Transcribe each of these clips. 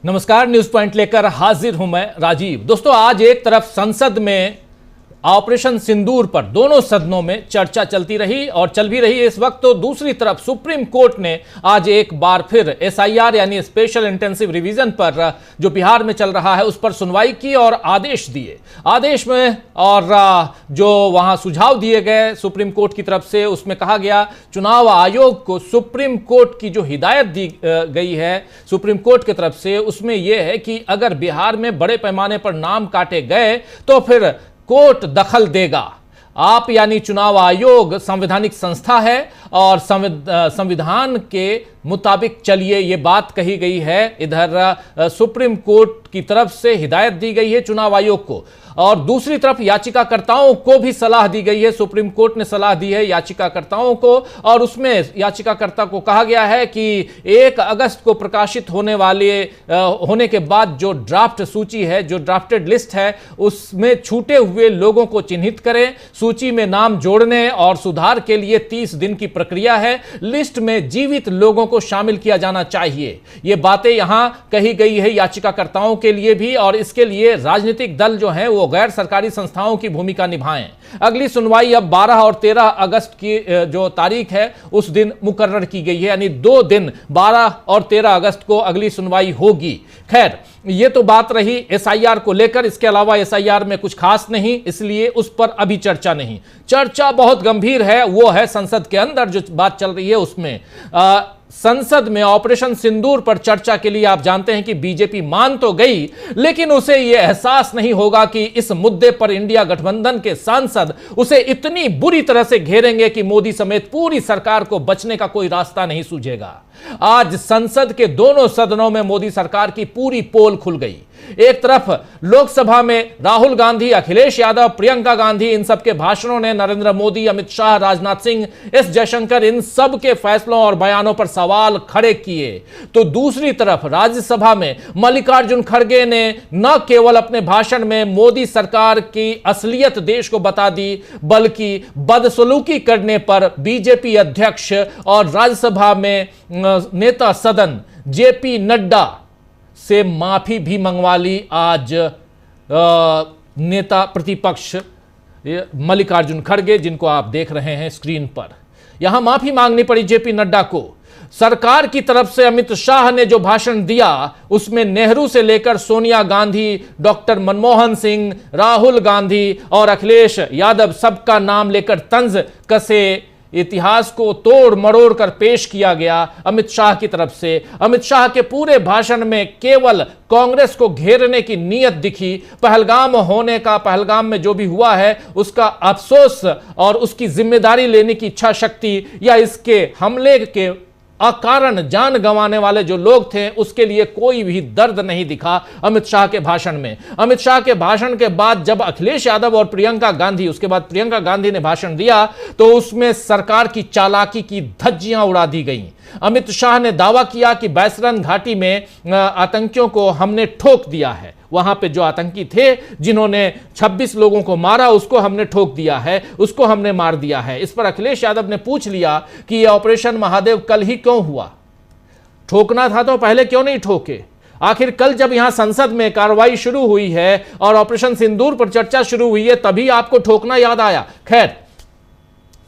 नमस्कार, news point लेकर हाजिर हूं मैं राजीव। दोस्तों, आज एक तरफ संसद में ऑपरेशन सिंदूर पर दोनों सदनों में चर्चा चलती रही और चल भी रही है इस वक्त, तो दूसरी तरफ सुप्रीम कोर्ट ने आज एक बार फिर एसआईआर यानी स्पेशल इंटेंसिव रिवीजन पर जो बिहार में चल रहा है उस पर सुनवाई की और आदेश दिए। आदेश में और जो वहां सुझाव दिए गए सुप्रीम कोर्ट की तरफ से, उसमें कहा गया चुनाव आयोग को सुप्रीम कोर्ट की जो हिदायत दी गई है सुप्रीम कोर्ट की तरफ से, उसमें यह है कि अगर बिहार में बड़े पैमाने पर नाम काटे गए तो फिर कोर्ट दखल देगा। आप यानी चुनाव आयोग संवैधानिक संस्था है और संविधान के मुताबिक चलिए, ये बात कही गई है। इधर सुप्रीम कोर्ट की तरफ से हिदायत दी गई है चुनाव आयोग को, और दूसरी तरफ याचिकाकर्ताओं को भी सलाह दी गई है। सुप्रीम कोर्ट ने सलाह दी है याचिकाकर्ताओं को, और उसमें याचिकाकर्ता को कहा गया है कि 1 अगस्त को प्रकाशित होने के बाद जो ड्राफ्ट सूची है, जो ड्राफ्टेड लिस्ट है, उसमें छूटे हुए लोगों को चिन्हित करें। सूची में नाम जोड़ने और सुधार के लिए 30 दिन की प्रक्रिया है। लिस्ट में जीवित लोगों को शामिल किया जाना चाहिए। ये बातें यहां कही गई है याचिकाकर्ताओं के लिए भी, और इसके लिए राजनीतिक दल जो है वो गैर सरकारी संस्थाओं की भूमिका निभाएं। अगली सुनवाई अब 12 और 13 अगस्त की जो तारीख है उस दिन मुकर्रर की गई है, यानी 2 दिन 12 और 13 अगस्त को अगली सुनवाई होगी। खैर, ये तो बात रही एसआईआर को लेकर। इसके अलावा एसआईआर में कुछ खास नहीं, इसलिए उस पर अभी चर्चा नहीं। चर्चा बहुत गंभीर है, वो है संसद के अंदर जो बात चल रही है उसमें। संसद में ऑपरेशन सिंदूर पर चर्चा के लिए आप जानते हैं कि बीजेपी मान तो गई, लेकिन उसे यह एहसास नहीं होगा कि इस मुद्दे पर इंडिया गठबंधन के सांसद उसे इतनी बुरी तरह से घेरेंगे कि मोदी समेत पूरी सरकार को बचने का कोई रास्ता नहीं सूझेगा। आज संसद के दोनों सदनों में मोदी सरकार की पूरी पोल खुल गई। एक तरफ लोकसभा में राहुल गांधी, अखिलेश यादव, प्रियंका गांधी, इन सब के भाषणों ने नरेंद्र मोदी, अमित शाह, राजनाथ सिंह, एस जयशंकर, इन सब के फैसलों और बयानों पर सवाल खड़े किए, तो दूसरी तरफ राज्यसभा में मल्लिकार्जुन खड़गे ने न केवल अपने भाषण में मोदी सरकार की असलियत देश को बता दी, बल्कि बदसलूकी करने पर बीजेपी अध्यक्ष और राज्यसभा में नेता सदन जेपी नड्डा से माफी भी मंगवा ली। आज नेता प्रतिपक्ष मल्लिकार्जुन खड़गे, जिनको आप देख रहे हैं स्क्रीन पर, यहां माफी मांगनी पड़ी जेपी नड्डा को। सरकार की तरफ से अमित शाह ने जो भाषण दिया उसमें नेहरू से लेकर सोनिया गांधी, डॉक्टर मनमोहन सिंह, राहुल गांधी और अखिलेश यादव सबका नाम लेकर तंज कसे इतिहास को तोड़ मरोड़ कर पेश किया गया अमित शाह की तरफ से। अमित शाह के पूरे भाषण में केवल कांग्रेस को घेरने की नीयत दिखी। पहलगाम में जो भी हुआ है उसका अफसोस और उसकी जिम्मेदारी लेने की इच्छा शक्ति, या इसके हमले के अकारण जान गंवाने वाले जो लोग थे उसके लिए कोई भी दर्द नहीं दिखा अमित शाह के भाषण में। अमित शाह के भाषण के बाद जब अखिलेश यादव और प्रियंका गांधी, उसके बाद प्रियंका गांधी ने भाषण दिया, तो उसमें सरकार की चालाकी की धज्जियां उड़ा दी गईं। अमित शाह ने दावा किया कि बैसरन घाटी में आतंकियों को हमने ठोक दिया है। वहां पे जो आतंकी थे जिन्होंने 26 लोगों को मारा, उसको हमने ठोक दिया है, उसको हमने मार दिया है। इस पर अखिलेश यादव ने पूछ लिया कि यह ऑपरेशन महादेव कल ही क्यों हुआ? ठोकना था तो पहले क्यों नहीं ठोके? आखिर कल जब यहां संसद में कार्रवाई शुरू हुई है और ऑपरेशन सिंदूर पर चर्चा शुरू हुई है, तभी आपको ठोकना याद आया। खैर,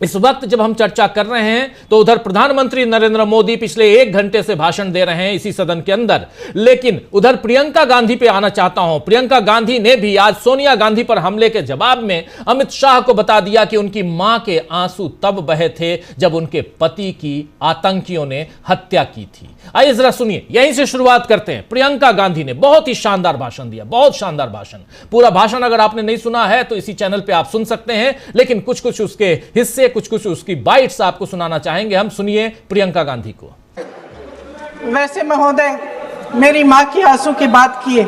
इस वक्त जब हम चर्चा कर रहे हैं तो उधर प्रधानमंत्री नरेंद्र मोदी पिछले 1 घंटे से भाषण दे रहे हैं इसी सदन के अंदर, लेकिन उधर प्रियंका गांधी पे आना चाहता हूं। प्रियंका गांधी ने भी आज सोनिया गांधी पर हमले के जवाब में अमित शाह को बता दिया कि उनकी मां के आंसू तब बहे थे जब उनके पति की आतंकियों ने हत्या की थी। आइए जरा सुनिए, यहीं से शुरुआत करते हैं। प्रियंका गांधी ने बहुत ही शानदार भाषण दिया, बहुत शानदार भाषण। पूरा भाषण अगर आपने नहीं सुना है तो इसी चैनल पे आप सुन सकते हैं, लेकिन कुछ कुछ उसके हिस्से, कुछ कुछ उसकी बाइट्स आपको सुनाना चाहेंगे हम। सुनिए प्रियंका गांधी को। वैसे महोदय, मेरी मां की आंसू की बात किए,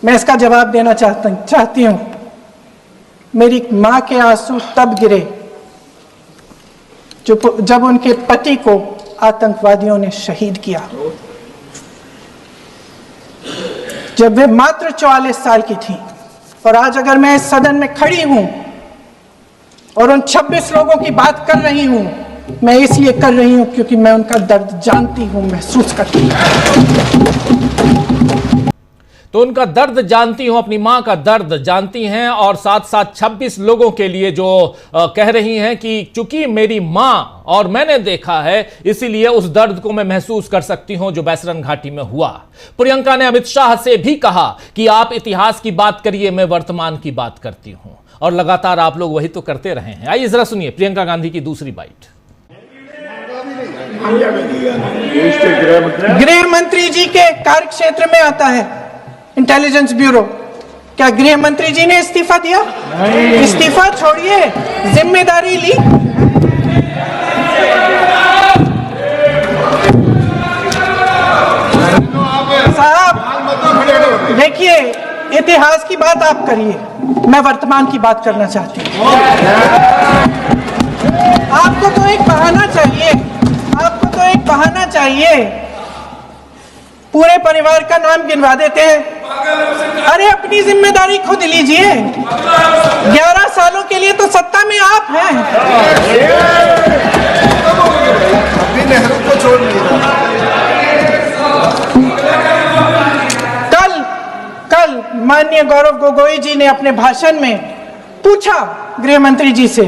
मैं इसका जवाब देना चाहती हूं। मेरी मां के आंसू तब गिरे जब उनके पति को आतंकवादियों ने शहीद किया, जब वे मात्र 44 साल की थी। और आज अगर मैं इस सदन में खड़ी हूं और उन 26 लोगों की बात कर रही हूं मैं इसलिए कर रही हूं क्योंकि मैं उनका दर्द जानती हूं, महसूस करती हूं। तो उनका दर्द जानती हूं, अपनी मां का दर्द जानती हैं, और साथ साथ 26 लोगों के लिए जो कह रही हैं कि चूंकि मेरी मां और मैंने देखा है इसीलिए उस दर्द को मैं महसूस कर सकती हूं जो बैसरन घाटी में हुआ। प्रियंका ने अमित शाह से भी कहा कि आप इतिहास की बात करिए, मैं वर्तमान की बात करती हूं, और लगातार आप लोग वही तो करते रहे हैं। आइए जरा सुनिए प्रियंका गांधी की दूसरी बाइट। गृह मंत्री जी के कार्य क्षेत्र में आता है इंटेलिजेंस ब्यूरो। क्या गृह मंत्री जी ने इस्तीफा दिया? इस्तीफा छोड़िए, जिम्मेदारी ली। साहब देखिए, इतिहास की बात आप करिए, मैं वर्तमान की बात करना चाहती हूँ। आपको तो एक बहाना चाहिए, आपको तो एक बहाना चाहिए। पूरे परिवार का नाम गिनवा देते हैं। अरे अपनी जिम्मेदारी खुद लीजिए। 11 सालों के लिए तो सत्ता में आप हैं। अभी नेहरू को छोड़ कल माननीय गौरव गोगोई जी ने अपने भाषण में पूछा गृह मंत्री जी से,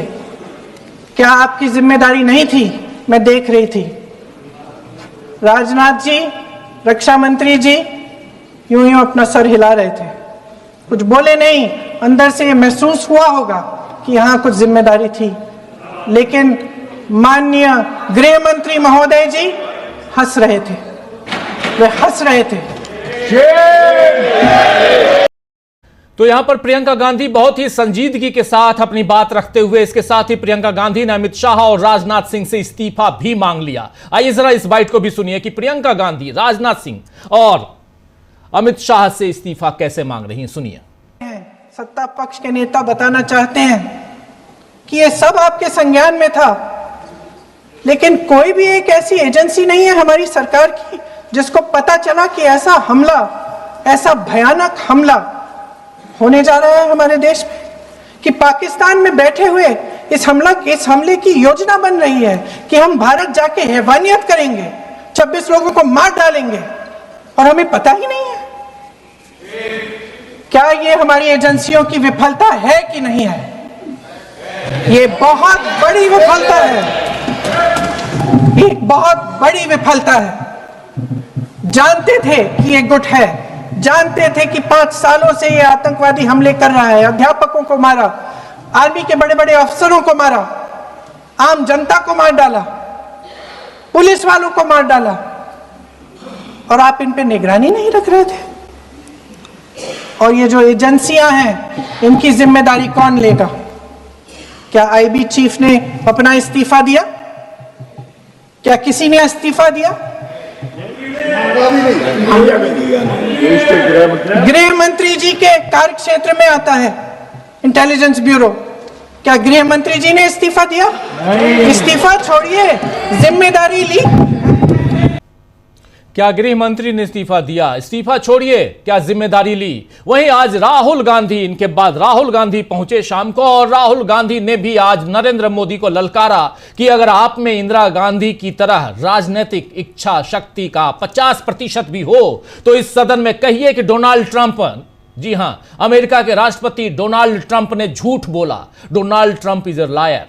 क्या आपकी जिम्मेदारी नहीं थी? मैं देख रही थी। राजनाथ जी, रक्षा मंत्री जी यूं यूं अपना सर हिला रहे थे, कुछ बोले नहीं। अंदर से ये महसूस हुआ होगा कि यहां कुछ जिम्मेदारी थी, लेकिन माननीय गृह मंत्री महोदय जी हंस रहे थे, वे हंस रहे थे। तो यहां पर प्रियंका गांधी बहुत ही संजीदगी के साथ अपनी बात रखते हुए, इसके साथ ही प्रियंका गांधी ने अमित शाह और राजनाथ सिंह से इस्तीफा भी मांग लिया। आइए जरा इस बाइट को भी सुनिए कि प्रियंका गांधी राजनाथ सिंह और अमित शाह से इस्तीफा कैसे मांग रही हैं, सुनिए। सत्ता पक्ष के नेता बताना चाहते हैं कि ये सब आपके संज्ञान में था, लेकिन कोई भी एक ऐसी एजेंसी नहीं है हमारी सरकार की जिसको पता चला कि ऐसा हमला, ऐसा भयानक हमला होने जा रहा है हमारे देश में, कि पाकिस्तान में बैठे हुए इस हमले की योजना बन रही है कि हम भारत जाके हैवानियत करेंगे, 26 लोगों को मार डालेंगे, और हमें पता ही नहीं है। क्या ये हमारी एजेंसियों की विफलता है कि नहीं है? ये बहुत बड़ी विफलता है, एक बहुत बड़ी विफलता है। जानते थे कि ये गुट है, जानते थे कि 5 सालों से ये आतंकवादी हमले कर रहा है, अध्यापकों को मारा, आर्मी के बड़े बड़े अफसरों को मारा, आम जनता को मार डाला, पुलिस वालों को मार डाला, और आप इन पे निगरानी नहीं रख रहे थे। और ये जो एजेंसियां हैं, इनकी जिम्मेदारी कौन लेगा? क्या आईबी चीफ ने अपना इस्तीफा दिया? क्या किसी ने इस्तीफा दिया? गृह मंत्री जी के कार्य क्षेत्र में आता है इंटेलिजेंस ब्यूरो। क्या गृह मंत्री जी ने इस्तीफा दिया? इस्तीफा छोड़िए, जिम्मेदारी ली। क्या गृह मंत्री ने इस्तीफा दिया? इस्तीफा छोड़िए, क्या जिम्मेदारी ली? वहीं आज राहुल गांधी, इनके बाद राहुल गांधी पहुंचे शाम को, और राहुल गांधी ने भी आज नरेंद्र मोदी को ललकारा कि अगर आप में इंदिरा गांधी की तरह राजनीतिक इच्छा शक्ति का 50% भी हो तो इस सदन में कहिए कि डोनाल्ड ट्रंप, जी हां, अमेरिका के राष्ट्रपति डोनाल्ड ट्रंप ने झूठ बोला। Donald Trump is a liar,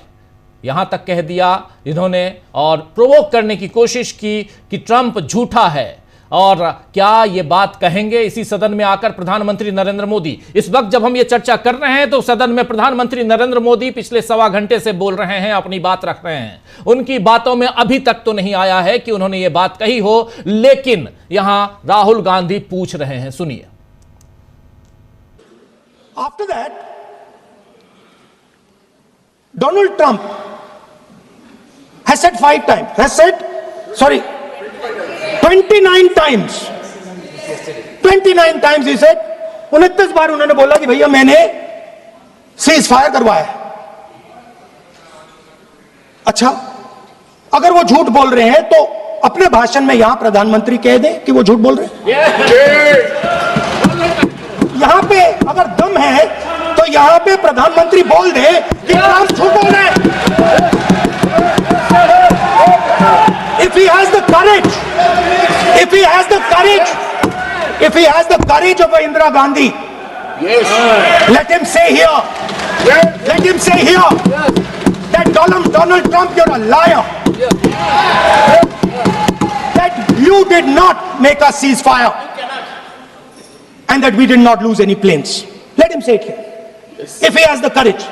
यहां तक कह दिया इन्होंने, और प्रोवोक करने की कोशिश की कि ट्रंप झूठा है। और क्या ये बात कहेंगे इसी सदन में आकर प्रधानमंत्री नरेंद्र मोदी? इस वक्त जब हम ये चर्चा कर रहे हैं तो सदन में प्रधानमंत्री नरेंद्र मोदी पिछले 1.25 घंटे से बोल रहे हैं, अपनी बात रख रहे हैं। उनकी बातों में अभी तक तो नहीं आया है कि उन्होंने ये बात कही हो, लेकिन यहां राहुल गांधी पूछ रहे हैं, सुनिए। After that Donald Trump has said 5 times, has said, sorry, 29 times. 29 times he said, 29 बार उन्होंने बोला कि भैया मैंने सीज फायर करवाया। अच्छा, अगर वो झूठ बोल रहे हैं तो अपने भाषण में यहां प्रधानमंत्री कह दें कि वो झूठ बोल रहे हैं। यहां पे अगर दम है तो यहां पे प्रधानमंत्री बोल दे कि ट्रंप झूठ बोल रहे हैं। courage, if he has the courage of a Indira Gandhi, let him say here that Donald Trump, you're a liar. That you did not make a ceasefire and that we did not lose any planes. Let him say it here. If he has the courage.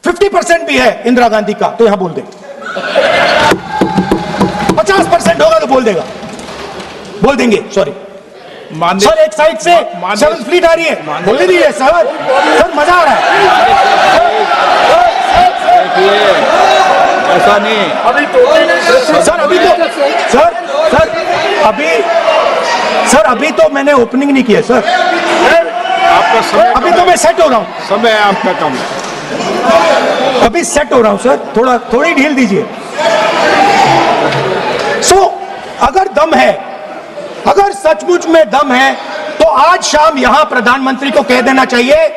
50% भी है इंदिरा गांधी का तो यहां बोल दे, 50% होगा तो बोल देंगे, सॉरी सर, एक साइड से 7th फ्लीट आ रही है, बोलने दीजिए सर, मजा आ रहा है। ऐसा नहीं अभी तो मैंने ओपनिंग नहीं किया सर, आपका समय, अभी तो मैं सेट हो रहा हूं, समय आपका कम है, अभी सेट हो रहा हूं सर, थोड़ी ढील दीजिए। अगर दम है, अगर सचमुच में दम है तो आज शाम यहां प्रधानमंत्री को कह देना चाहिए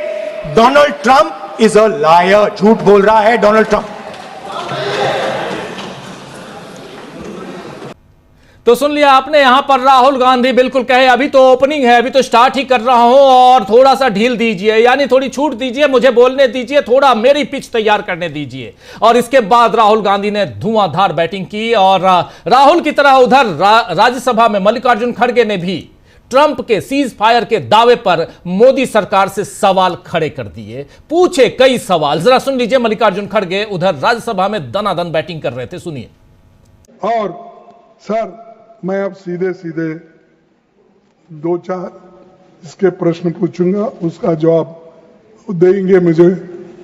Donald Trump is a liar, झूठ बोल रहा है डोनाल्ड ट्रंप। तो सुन लिया आपने, यहां पर राहुल गांधी बिल्कुल कहे अभी तो ओपनिंग है, अभी तो स्टार्ट ही कर रहा हूं और थोड़ा सा ढील दीजिए, यानी थोड़ी छूट दीजिए, मुझे बोलने दीजिए, थोड़ा मेरी पिच तैयार करने दीजिए। और इसके बाद राहुल गांधी ने धुआंधार बैटिंग की और राहुल की तरह उधर राज्यसभा में मल्लिकार्जुन खड़गे ने भी ट्रंप के सीज फायर के दावे पर मोदी सरकार से सवाल खड़े कर दिए, पूछे कई सवाल। जरा सुन लीजिए, मल्लिकार्जुन खड़गे उधर राज्यसभा में दनादन बैटिंग कर रहे थे, सुनिए। और सर, मैं अब सीधे सीधे 2-4 इसके प्रश्न पूछूंगा, उसका जवाब देंगे मुझे।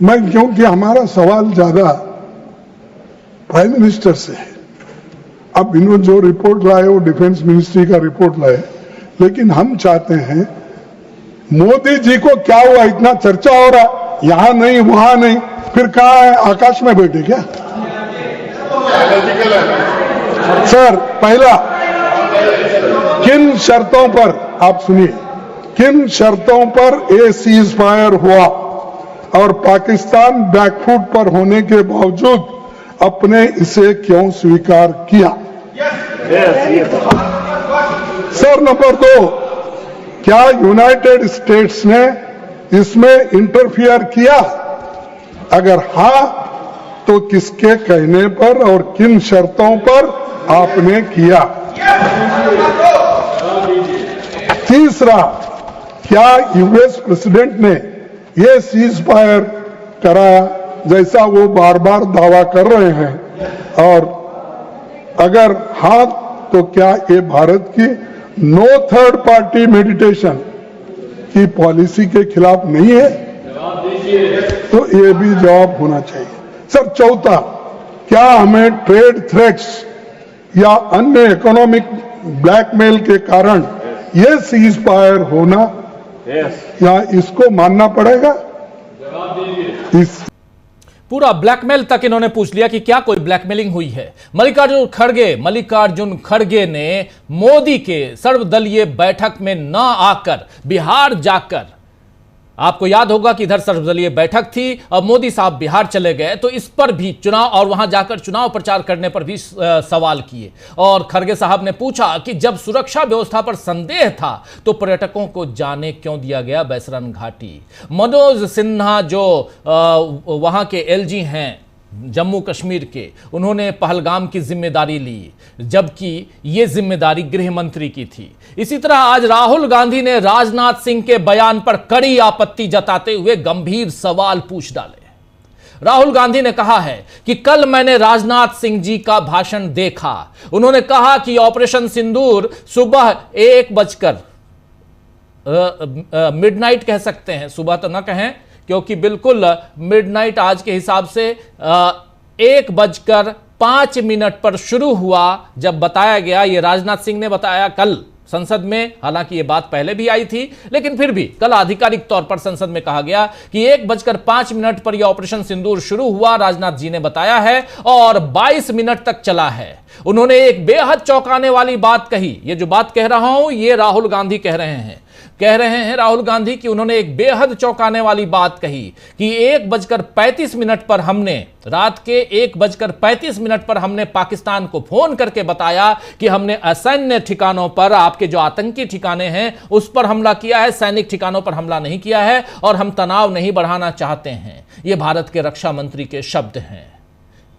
मैं, क्योंकि हमारा सवाल ज्यादा प्राइम मिनिस्टर से है। अब इन्होंने जो रिपोर्ट लाए वो डिफेंस मिनिस्ट्री का रिपोर्ट लाए, लेकिन हम चाहते हैं मोदी जी को क्या हुआ, इतना चर्चा हो रहा, यहां नहीं वहां नहीं, फिर कहां है, आकाश में बैठे क्या? सर, पहला, किन शर्तों पर, आप सुनिए, किन शर्तों पर ये सीज फायर हुआ और पाकिस्तान बैकफुट पर होने के बावजूद अपने इसे क्यों स्वीकार किया? सर, नंबर 2, क्या यूनाइटेड स्टेट्स ने इसमें इंटरफियर किया? अगर हां तो किसके कहने पर और किन शर्तों पर आपने किया? तीसरा, क्या यूएस प्रेसिडेंट ने यह सीज फायर कराया जैसा वो बार बार दावा कर रहे हैं? और अगर हां तो क्या ये भारत की नो थर्ड पार्टी मेडिटेशन की पॉलिसी के खिलाफ नहीं है? तो ये भी जवाब होना चाहिए। सर, चौथा, क्या हमें ट्रेड थ्रेट्स या अन्य इकोनॉमिक ब्लैकमेल के कारण यह सीज फायर होना या इसको मानना पड़ेगा? इस पूरा ब्लैकमेल तक इन्होंने पूछ लिया कि क्या कोई ब्लैकमेलिंग हुई है। मल्लिकार्जुन खड़गे ने मोदी के सर्वदलीय बैठक में न आकर बिहार जाकर, आपको याद होगा कि इधर सर्वदलीय बैठक थी और मोदी साहब बिहार चले गए, तो इस पर भी चुनाव और वहां जाकर चुनाव प्रचार करने पर भी सवाल किए। और खड़गे साहब ने पूछा कि जब सुरक्षा व्यवस्था पर संदेह था तो पर्यटकों को जाने क्यों दिया गया बैसरन घाटी? मनोज सिन्हा जो वहां के एलजी हैं जम्मू कश्मीर के, उन्होंने पहलगाम की जिम्मेदारी ली, जबकि यह जिम्मेदारी गृह मंत्री की थी। इसी तरह आज राहुल गांधी ने राजनाथ सिंह के बयान पर कड़ी आपत्ति जताते हुए गंभीर सवाल पूछ डाले। राहुल गांधी ने कहा है कि कल मैंने राजनाथ सिंह जी का भाषण देखा, उन्होंने कहा कि ऑपरेशन सिंदूर सुबह 1 बजकर मिडनाइट कह सकते हैं, सुबह तो ना कहें क्योंकि बिल्कुल मिडनाइट आज के हिसाब से 1:05 पर शुरू हुआ। जब बताया गया, ये राजनाथ सिंह ने बताया कल संसद में, हालांकि ये बात पहले भी आई थी, लेकिन फिर भी कल आधिकारिक तौर पर संसद में कहा गया कि 1:05 पर यह ऑपरेशन सिंदूर शुरू हुआ, राजनाथ जी ने बताया है, और 22 मिनट तक चला है। उन्होंने एक बेहद चौंकाने वाली बात कही। ये जो बात कह रहा हूं ये राहुल गांधी कह रहे हैं, कह रहे हैं राहुल गांधी कि उन्होंने एक बेहद चौंकाने वाली बात कही कि 1:35 पर हमने रात के 1:35 पर हमने पाकिस्तान को फोन करके बताया कि हमने असैन्य ठिकानों पर, आपके जो आतंकी ठिकाने हैं उस पर हमला किया है, सैनिक ठिकानों पर हमला नहीं किया है और हम तनाव नहीं बढ़ाना चाहते हैं। यह भारत के रक्षा मंत्री के शब्द हैं।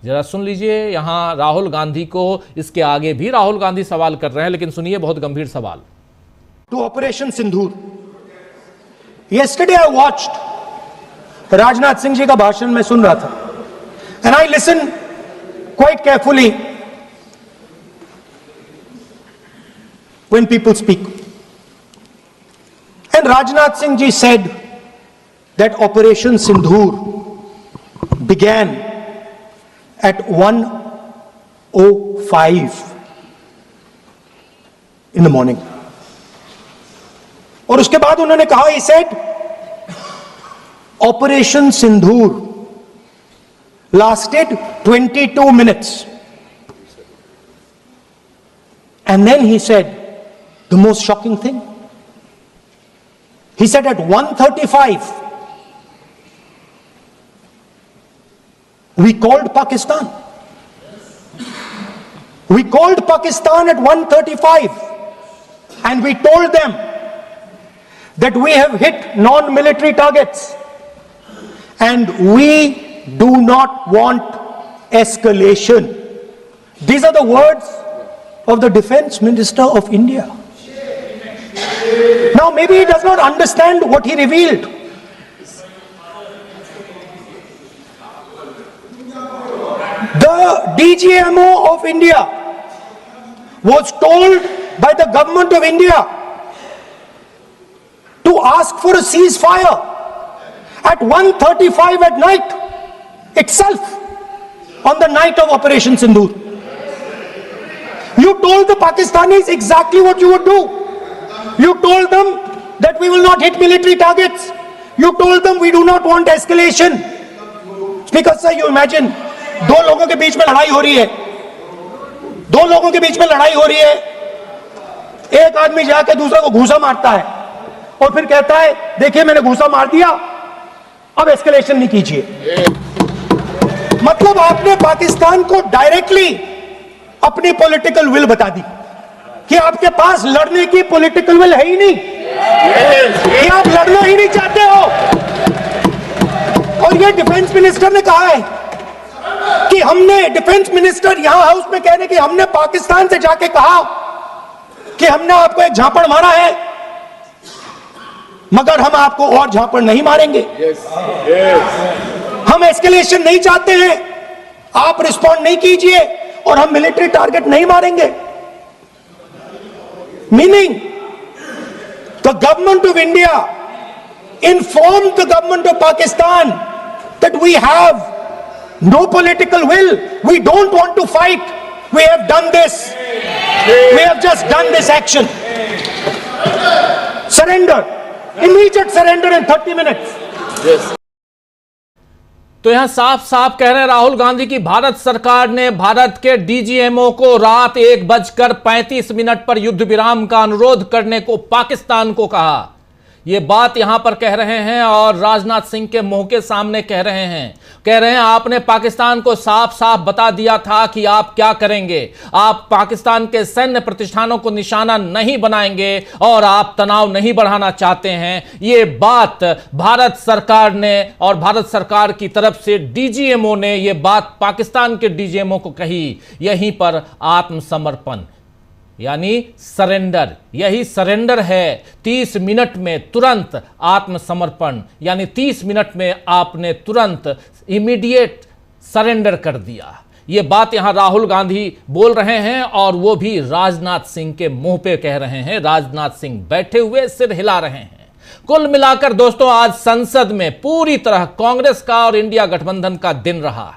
जरा सुन लीजिए, यहां राहुल गांधी को, इसके आगे भी राहुल गांधी सवाल कर रहे हैं, लेकिन सुनिए बहुत गंभीर सवाल। To operation Sindoor, yesterday I watched Rajnath Singh ji का भाषण मैं सुन रहा था, and I listened quite carefully when people speak. And Rajnath Singh ji said that Operation Sindoor began at 1:05 in the morning. और उसके बाद उन्होंने कहा, he said Operation Sindoor lasted 22 minutes. And then he said the most shocking thing. He said at 1:35 we called Pakistan. We called Pakistan at 1:35 and we told them that we have hit non-military targets and we do not want escalation. These are the words of the Defense Minister of India. Now maybe he does not understand what he revealed. The DGMO of India was told by the government of India to ask for a ceasefire at 1:35 at night itself, on the night of Operation Sindoor. You told the Pakistanis exactly what you would do. You told them that we will not hit military targets. You told them we do not want escalation. Speaker sir, you imagine, दो लोगों के बीच में लड़ाई हो रही है, दो लोगों के बीच में लड़ाई हो रही है, एक आदमी जाके दूसरे को घूसा मारता है और फिर कहता है देखिए मैंने घूसा मार दिया, अब एस्केलेशन नहीं कीजिए। मतलब आपने पाकिस्तान को डायरेक्टली अपनी पॉलिटिकल विल बता दी कि आपके पास लड़ने की पॉलिटिकल विल है ही नहीं, कि आप लड़ना ही नहीं चाहते हो। और ये डिफेंस मिनिस्टर ने कहा है कि हमने, डिफेंस मिनिस्टर यहां हाउस में कह रहे कि हमने पाकिस्तान से जाके कहा कि हमने आपको एक झापड़ मारा है मगर हम आपको और झापड़ नहीं मारेंगे। हम एस्केलेशन नहीं चाहते हैं, आप रिस्पॉन्ड नहीं कीजिए और हम मिलिट्री टारगेट नहीं मारेंगे। Meaning the government of India informed the government of Pakistan that we have no political will, we don't want to fight, we have done this, we have just done this action. Surrender, immediate surrender in 30 minutes. तो यहां साफ साफ कह रहे हैं राहुल गांधी की भारत सरकार ने भारत के डीजीएमओ को रात 1:35 पर युद्ध विराम का अनुरोध करने को पाकिस्तान को कहा। यह बात यहां पर कह रहे हैं और राजनाथ सिंह के मुंह के सामने कह रहे हैं आपने पाकिस्तान को साफ साफ बता दिया था कि आप क्या करेंगे, आप पाकिस्तान के सैन्य प्रतिष्ठानों को निशाना नहीं बनाएंगे और आप तनाव नहीं बढ़ाना चाहते हैं। यह बात भारत सरकार ने और भारत सरकार की तरफ से डीजीएमओ ने यह बात पाकिस्तान के डीजीएमओ को कही। यहीं पर आत्मसमर्पण यानी सरेंडर, यही सरेंडर है। 30 मिनट में तुरंत आत्मसमर्पण यानी 30 मिनट में आपने तुरंत इमीडिएट सरेंडर कर दिया। यह बात यहां राहुल गांधी बोल रहे हैं और वो भी राजनाथ सिंह के मुंह पे कह रहे हैं। राजनाथ सिंह बैठे हुए सिर हिला रहे हैं। कुल मिलाकर दोस्तों आज संसद में पूरी तरह कांग्रेस का और इंडिया गठबंधन का दिन रहा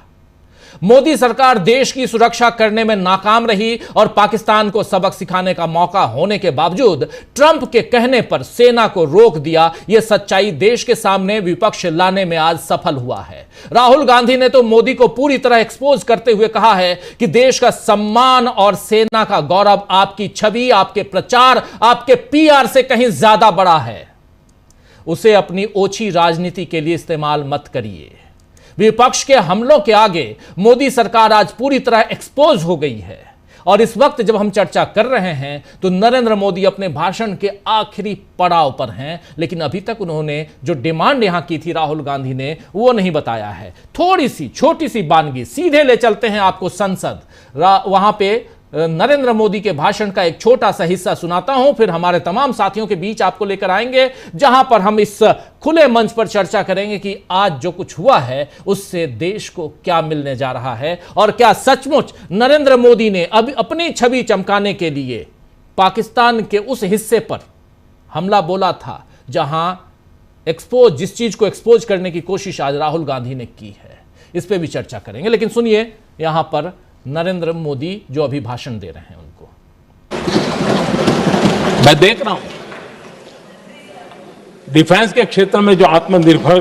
मोदी सरकार देश की सुरक्षा करने में नाकाम रही और पाकिस्तान को सबक सिखाने का मौका होने के बावजूद ट्रंप के कहने पर सेना को रोक दिया। यह सच्चाई देश के सामने विपक्ष लाने में आज सफल हुआ है। राहुल गांधी ने तो मोदी को पूरी तरह एक्सपोज करते हुए कहा है कि देश का सम्मान और सेना का गौरव आपकी छवि, आपके प्रचार, आपके पीआर से कहीं ज्यादा बड़ा है। उसे अपनी ओछी राजनीति के लिए इस्तेमाल मत करिए। विपक्ष के हमलों के आगे मोदी सरकार आज पूरी तरह एक्सपोज हो गई है और इस वक्त जब हम चर्चा कर रहे हैं तो नरेंद्र मोदी अपने भाषण के आखिरी पड़ाव पर हैं, लेकिन अभी तक उन्होंने जो डिमांड यहां की थी राहुल गांधी ने वो नहीं बताया है। थोड़ी सी छोटी सी बानगी, सीधे ले चलते हैं आपको संसद। वहां पे नरेंद्र मोदी के भाषण का एक छोटा सा हिस्सा सुनाता हूं, फिर हमारे तमाम साथियों के बीच आपको लेकर आएंगे जहां पर हम इस खुले मंच पर चर्चा करेंगे कि आज जो कुछ हुआ है उससे देश को क्या मिलने जा रहा है और क्या सचमुच नरेंद्र मोदी ने अब अपनी छवि चमकाने के लिए पाकिस्तान के उस हिस्से पर हमला बोला था जहां जिस चीज को एक्सपोज करने की कोशिश आज राहुल गांधी ने की है। इस पे भी चर्चा करेंगे, लेकिन सुनिए यहां पर नरेंद्र मोदी जो अभी भाषण दे रहे हैं उनको। मैं देख रहा हूं डिफेंस के क्षेत्र में जो आत्मनिर्भर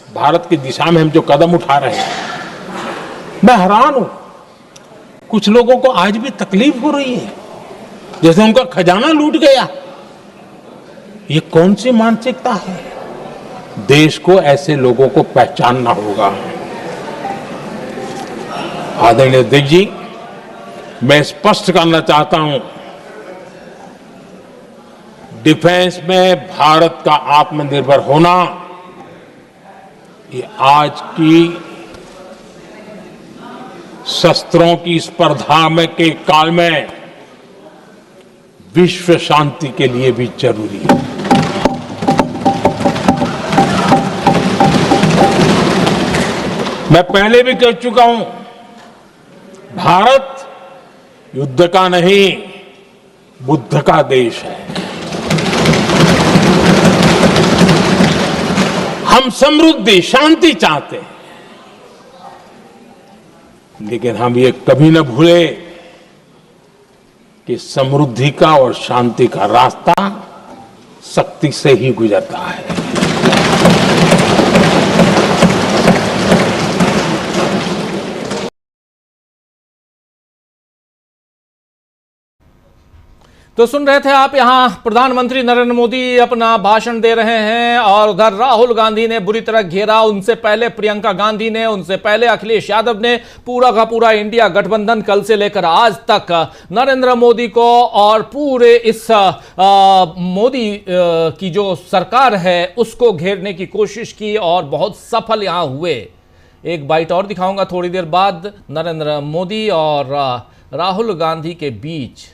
भारत की दिशा में हम जो कदम उठा रहे हैं, मैं हैरान हूं। कुछ लोगों को आज भी तकलीफ हो रही है, जैसे उनका खजाना लूट गया। ये कौन सी मानसिकता है? देश को ऐसे लोगों को पहचानना होगा। आदरणीय अध्यक्ष जी, मैं स्पष्ट करना चाहता हूं, डिफेंस में भारत का आत्मनिर्भर होना ये आज की शस्त्रों की स्पर्धा में के काल में विश्व शांति के लिए भी जरूरी है। मैं पहले भी कह चुका हूं, भारत युद्ध का नहीं बुद्ध का देश है। हम समृद्धि शांति चाहते हैं, लेकिन हम ये कभी न भूले कि समृद्धि का और शांति का रास्ता शक्ति से ही गुजरता है। तो सुन रहे थे आप, यहां प्रधानमंत्री नरेंद्र मोदी अपना भाषण दे रहे हैं और उधर राहुल गांधी ने बुरी तरह घेरा। उनसे पहले प्रियंका गांधी ने, उनसे पहले अखिलेश यादव ने, पूरा का पूरा इंडिया गठबंधन कल से लेकर आज तक नरेंद्र मोदी को और पूरे इस मोदी की जो सरकार है उसको घेरने की कोशिश की और बहुत सफल यहां हुए। एक बाइट और दिखाऊंगा थोड़ी देर बाद नरेंद्र मोदी और राहुल गांधी के बीच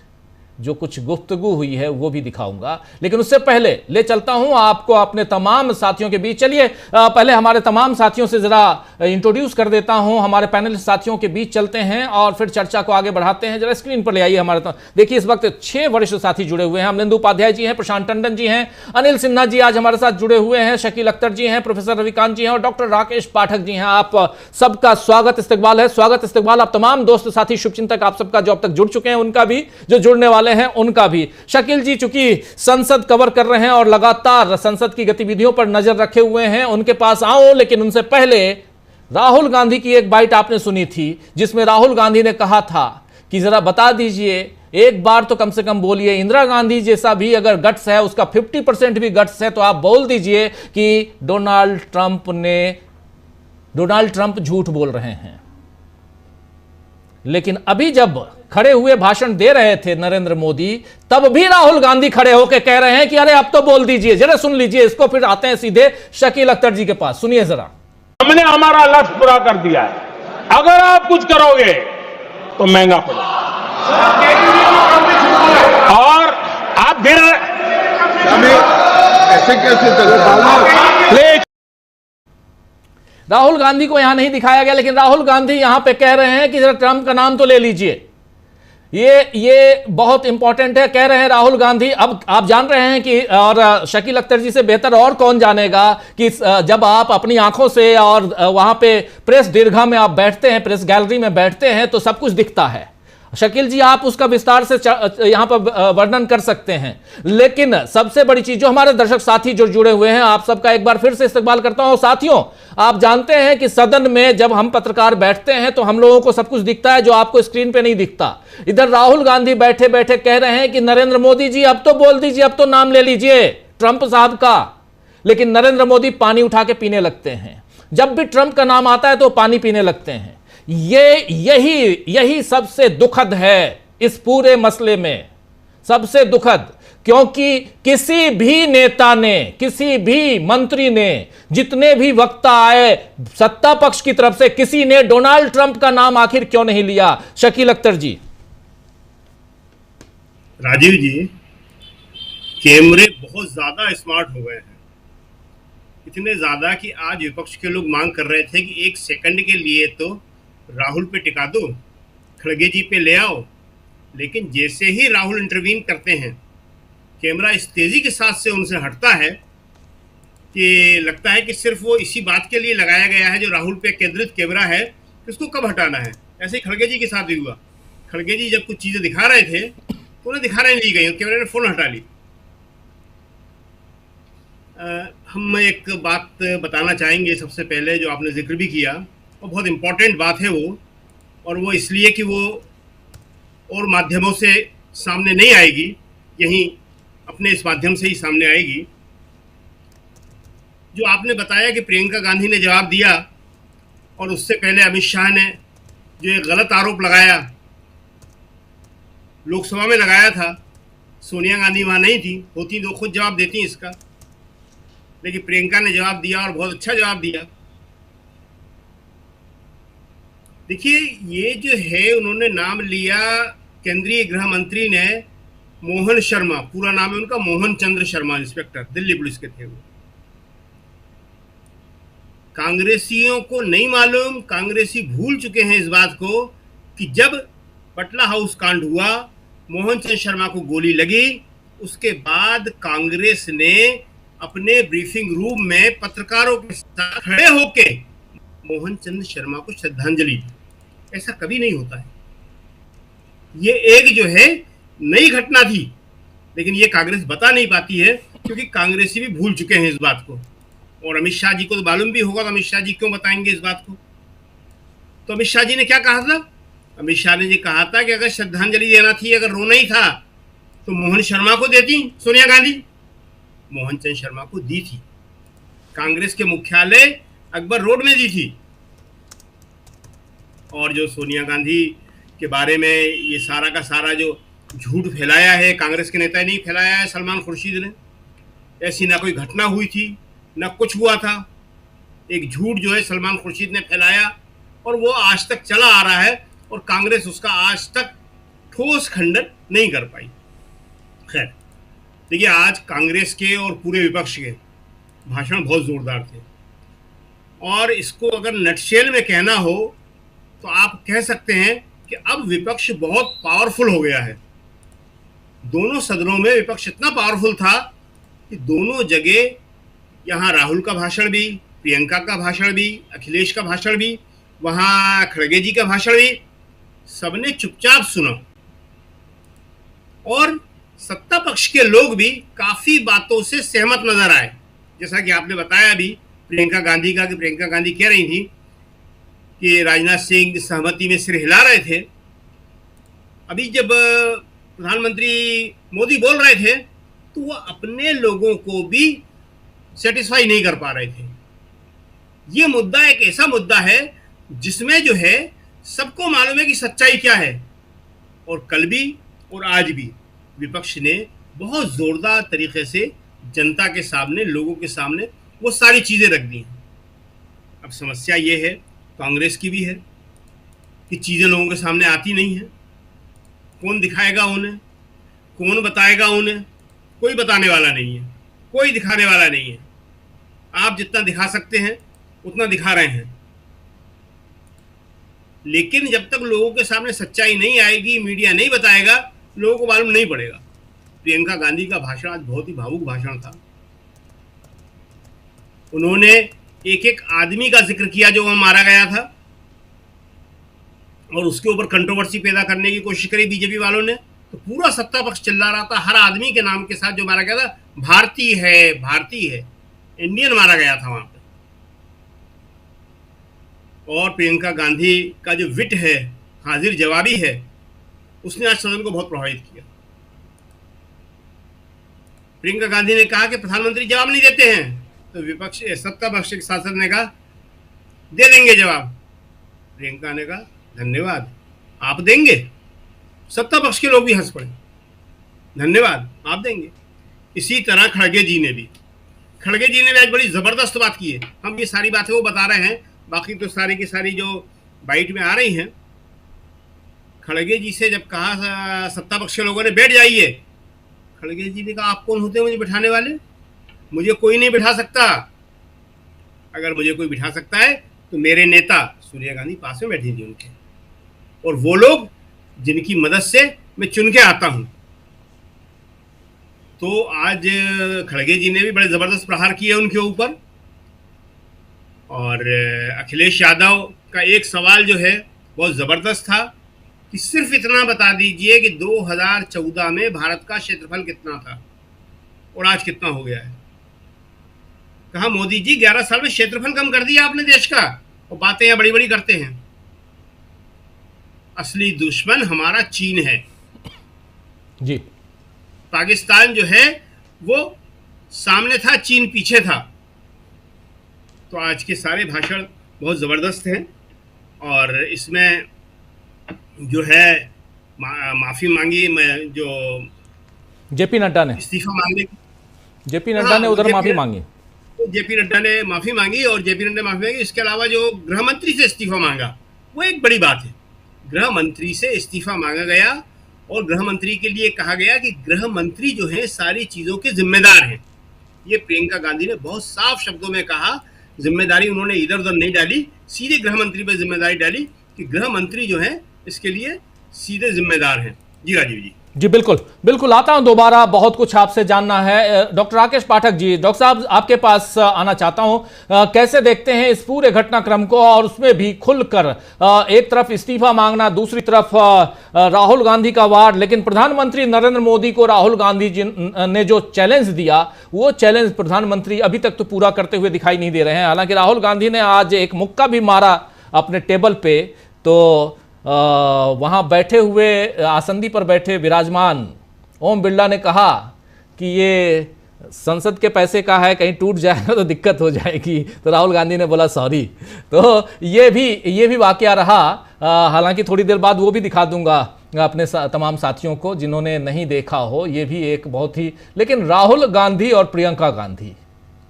जो कुछ गुफ्तगू हुई है वो भी दिखाऊंगा, लेकिन उससे पहले ले चलता हूं आपको अपने तमाम साथियों के बीच। चलिए पहले हमारे तमाम साथियों से जरा इंट्रोड्यूस कर देता हूं, हमारे पैनलिस्ट साथियों के बीच चलते हैं और फिर चर्चा को आगे बढ़ाते हैं। जरा स्क्रीन पर ले आइए हमारे। देखिए इस वक्त 6 वरिष्ठ साथी जुड़े हुए हैं। अमरिंदर उपाध्याय जी हैं, प्रशांत टंडन जी हैं, अनिल सिन्हा जी आज हमारे साथ जुड़े हुए हैं, शकील अख्तर जी हैं, प्रोफेसर रविकांत जी हैं और डॉक्टर राकेश पाठक जी हैं। आप सबका स्वागत इस्तकबाल है। स्वागत इस्तकबाल आप तमाम दोस्त साथी शुभचिंतक आप सबका जो अब तक जुड़ चुके हैं उनका भी, जो जुड़ने वाले हैं उनका भी। शकील जी चूंकि संसद कवर कर रहे हैं और लगातार संसद की गतिविधियों पर नजर रखे हुए हैं, उनके पास आओ, लेकिन उनसे पहले राहुल गांधी की एक बाइट आपने सुनी थी जिसमें राहुल गांधी ने कहा था कि जरा बता दीजिए, एक बार तो कम से कम बोलिए, इंदिरा गांधी जैसा भी अगर गट्स है, उसका 50% भी गट्स है, तो आप बोल दीजिए कि डोनाल्ड ट्रंप झूठ बोल रहे हैं। लेकिन अभी जब खड़े हुए भाषण दे रहे थे नरेंद्र मोदी, तब भी राहुल गांधी खड़े होकर कह रहे हैं कि अरे अब तो बोल दीजिए। जरा सुन लीजिए इसको, फिर आते हैं सीधे शकील अख्तर जी के पास। सुनिए जरा। हमने हमारा लक्ष्य पूरा कर दिया है, अगर आप कुछ करोगे तो महंगा पड़ेगा। और आप फिर ऐसे कैसे चलेगा? राहुल गांधी को यहां नहीं दिखाया गया, लेकिन राहुल गांधी यहां पे कह रहे हैं कि जरा ट्रंप का नाम तो ले लीजिए। ये बहुत इंपॉर्टेंट है, कह रहे हैं राहुल गांधी। अब आप जान रहे हैं कि, और शकील अख्तर जी से बेहतर और कौन जानेगा कि जब आप अपनी आंखों से और वहां पे प्रेस दीर्घा में आप बैठते हैं, प्रेस गैलरी में बैठते हैं, तो सब कुछ दिखता है। शकील जी, आप उसका विस्तार से यहां पर वर्णन कर सकते हैं। लेकिन सबसे बड़ी चीज, जो हमारे दर्शक साथी जो जुड़े हुए हैं, आप सबका एक बार फिर से इस्तकबाल करता हूं। साथियों, आप जानते हैं कि सदन में जब हम पत्रकार बैठते हैं तो हम लोगों को सब कुछ दिखता है जो आपको स्क्रीन पे नहीं दिखता। इधर राहुल गांधी बैठे बैठे कह रहे हैं कि नरेंद्र मोदी जी अब तो बोल दीजिए, अब तो नाम ले लीजिए ट्रंप साहब का। लेकिन नरेंद्र मोदी पानी उठा के पीने लगते हैं। जब भी ट्रंप का नाम आता है तो पानी पीने लगते हैं। यही सबसे दुखद है इस पूरे मसले में, सबसे दुखद। क्योंकि किसी भी नेता ने, किसी भी मंत्री ने, जितने भी वक्ता आए सत्ता पक्ष की तरफ से, किसी ने डोनाल्ड ट्रंप का नाम आखिर क्यों नहीं लिया? शकील अख्तर जी। राजीव जी, कैमरे बहुत ज्यादा स्मार्ट हो गए हैं, इतने ज्यादा कि आज विपक्ष के लोग मांग कर रहे थे कि एक सेकंड के लिए तो राहुल पे टिका दो, खड़गे जी पे ले आओ। लेकिन जैसे ही राहुल इंटरवीन करते हैं, कैमरा इस तेजी के साथ से उनसे हटता है कि लगता है कि सिर्फ वो इसी बात के लिए लगाया गया है जो राहुल पे केंद्रित कैमरा है कि उसको कब हटाना है। ऐसे ही खड़गे जी के साथ भी हुआ। खड़गे जी जब कुछ चीजें दिखा रहे थे तो उन्हें दिखाने नहीं दी गई, कैमरे ने फोन हटा ली। हम एक बात बताना चाहेंगे सबसे पहले, जो आपने जिक्र भी किया, और बहुत इम्पोर्टेंट बात है वो, और वो इसलिए कि वो और माध्यमों से सामने नहीं आएगी, यहीं अपने इस माध्यम से ही सामने आएगी। जो आपने बताया कि प्रियंका गांधी ने जवाब दिया और उससे पहले अमित शाह ने जो एक गलत आरोप लगाया, लोकसभा में लगाया था, सोनिया गांधी वहाँ नहीं थी, होती तो खुद जवाब देती इसका, लेकिन प्रियंका ने जवाब दिया और बहुत अच्छा जवाब दिया। देखिए, ये जो है, उन्होंने नाम लिया, केंद्रीय गृह मंत्री ने मोहन शर्मा, पूरा नाम है उनका मोहन चंद्र शर्मा, इंस्पेक्टर दिल्ली पुलिस के थे वो। कांग्रेसियों को नहीं मालूम, कांग्रेसी भूल चुके हैं इस बात को कि जब पटला हाउस कांड हुआ, मोहन चंद्र शर्मा को गोली लगी, उसके बाद कांग्रेस ने अपने ब्रीफिंग रूम में पत्रकारों के साथ खड़े होके मोहन चंद्र शर्मा को श्रद्धांजलि दी। ऐसा कभी नहीं होता है। ये एक जो है नई घटना थी, लेकिन ये कांग्रेस बता नहीं पाती है क्योंकि कांग्रेसी भी भूल चुके हैं इस बात को। और अमित शाह जी को तो मालूम भी होगा, तो अमित शाह जी क्यों बताएंगे इस बात को? तो अमित शाह जी ने क्या कहा था? अमित शाह ने जी कहा था कि अगर श्रद्धांजलि देना थी, अगर रोना ही था, तो मोहन शर्मा को देती सोनिया गांधी। मोहन चंद्र शर्मा को दी थी, कांग्रेस के मुख्यालय अकबर रोड में दी थी। और जो सोनिया गांधी के बारे में ये सारा का सारा जो झूठ फैलाया है, कांग्रेस के नेता ने फैलाया है, सलमान खुर्शीद ने। ऐसी ना कोई घटना हुई थी, ना कुछ हुआ था। एक झूठ जो है सलमान खुर्शीद ने फैलाया और वो आज तक चला आ रहा है, और कांग्रेस उसका आज तक ठोस खंडन नहीं कर पाई। खैर, देखिए, आज कांग्रेस के और पूरे विपक्ष के भाषण बहुत जोरदार थे, और इसको अगर नटशेल में कहना हो तो आप कह सकते हैं कि अब विपक्ष बहुत पावरफुल हो गया है। दोनों सदनों में विपक्ष इतना पावरफुल था कि दोनों जगह, यहाँ राहुल का भाषण भी, प्रियंका का भाषण भी, अखिलेश का भाषण भी, वहाँ खड़गे जी का भाषण भी, सबने चुपचाप सुना। और सत्ता पक्ष के लोग भी काफी बातों से सहमत नजर आए, जैसा कि आपने बताया भी प्रियंका गांधी का, कि प्रियंका गांधी कह रही थी कि राजनाथ सिंह सहमति में सिर हिला रहे थे। अभी जब प्रधानमंत्री मोदी बोल रहे थे तो वो अपने लोगों को भी सेटिस्फाई नहीं कर पा रहे थे। ये मुद्दा एक ऐसा मुद्दा है जिसमें जो है सबको मालूम है कि सच्चाई क्या है, और कल भी और आज भी विपक्ष ने बहुत जोरदार तरीके से जनता के सामने, लोगों के सामने वो सारी चीजें रख दी हैं। अब समस्या ये है, कांग्रेस की भी है, कि चीजें लोगों के सामने आती नहीं है। कौन दिखाएगा उन्हें, कौन बताएगा उन्हें? कोई बताने वाला नहीं है, कोई दिखाने वाला नहीं है। आप जितना दिखा सकते हैं उतना दिखा रहे हैं। लेकिन जब तक लोगों के सामने सच्चाई नहीं आएगी, मीडिया नहीं बताएगा, लोगों को मालूम नहीं पड़ेगा। प्रियंका गांधी का भाषण आज बहुत ही भावुक भाषण था। उन्होंने एक एक आदमी का जिक्र किया जो वहां मारा गया था और उसके ऊपर कंट्रोवर्सी पैदा करने की कोशिश करी बीजेपी वालों ने। तो पूरा सत्ता पक्ष चिल्ला रहा था हर आदमी के नाम के साथ जो मारा गया था, भारतीय है, भारतीय है, इंडियन मारा गया था वहां पे। और प्रियंका गांधी का जो विट है, हाजिर जवाबी है, उसने आज सदन को बहुत प्रभावित किया। प्रियंका गांधी ने कहा कि प्रधानमंत्री जवाब नहीं देते हैं, तो विपक्ष सत्ता पक्ष के सांसद ने कहा दे देंगे जवाब। प्रियंका ने कहा धन्यवाद, आप देंगे। सत्ता पक्ष के लोग भी हंस पड़े, धन्यवाद, आप देंगे। इसी तरह खड़गे जी ने भी आज बड़ी जबरदस्त बात की है। हम ये सारी बातें वो बता रहे हैं, बाकी तो सारी की सारी जो बाइट में आ रही हैं। खड़गे जी से जब कहा सत्ता पक्ष के लोगों ने बैठ जाइए, खड़गे जी ने कहा आप कौन होते हैं मुझे बिठाने वाले, मुझे कोई नहीं बिठा सकता। अगर मुझे कोई बिठा सकता है तो मेरे नेता सोनिया गांधी पास में बैठी थी उनके, और वो लोग जिनकी मदद से मैं चुन के आता हूं। तो आज खड़गे जी ने भी बड़े जबरदस्त प्रहार किए उनके ऊपर। और अखिलेश यादव का एक सवाल जो है बहुत जबरदस्त था कि सिर्फ इतना बता दीजिए कि 2014 में भारत का क्षेत्रफल कितना था और आज कितना हो गया है। कहा मोदी जी 11 साल में क्षेत्रफल कम कर दिया आपने देश का, और बातें यहाँ बड़ी बड़ी करते हैं। असली दुश्मन हमारा चीन है जी। पाकिस्तान जो है वो सामने था, चीन पीछे था। तो आज के सारे भाषण बहुत जबरदस्त हैं और इसमें जो है माफी मांगी जो जेपी नड्डा ने इस्तीफा मांगने, जेपी नड्डा ने उधर माफी मांगी, जेपी नड्डा ने माफी मांगी और जेपी नड्डा माफी मांगी। इसके अलावा जो गृह मंत्री से इस्तीफा मांगा वो एक बड़ी बात है। गृह मंत्री से इस्तीफा मांगा गया और गृह मंत्री के लिए कहा गया कि गृह मंत्री जो है सारी चीजों के जिम्मेदार हैं। ये प्रियंका गांधी ने बहुत साफ शब्दों में कहा। जिम्मेदारी उन्होंने इधर उधर नहीं डाली, सीधे गृह मंत्री पर जिम्मेदारी डाली कि गृह मंत्री जो है इसके लिए सीधे जिम्मेदार हैं। जी राजीव जी। बिल्कुल बिल्कुल, आता हूं दोबारा, बहुत कुछ आपसे जानना है। डॉक्टर राकेश पाठक जी, डॉक्टर साहब आपके पास आना चाहता हूं। कैसे देखते हैं इस पूरे घटनाक्रम को, और उसमें भी खुलकर एक तरफ इस्तीफा मांगना, दूसरी तरफ राहुल गांधी का वार। लेकिन प्रधानमंत्री नरेंद्र मोदी को राहुल गांधी जी ने जो चैलेंज दिया, वो चैलेंज प्रधानमंत्री अभी तक तो पूरा करते हुए दिखाई नहीं दे रहे हैं। हालांकि राहुल गांधी ने आज एक मुक्का भी मारा अपने टेबल पे, तो वहां बैठे हुए आसंदी पर बैठे विराजमान ओम बिरला ने कहा कि ये संसद के पैसे का है, कहीं टूट जाएगा तो दिक्कत हो जाएगी। तो राहुल गांधी ने बोला सॉरी। तो ये भी वाकया रहा। हालांकि थोड़ी देर बाद वो भी दिखा दूंगा अपने तमाम साथियों को जिन्होंने नहीं देखा हो। ये भी एक बहुत ही, लेकिन राहुल गांधी और प्रियंका गांधी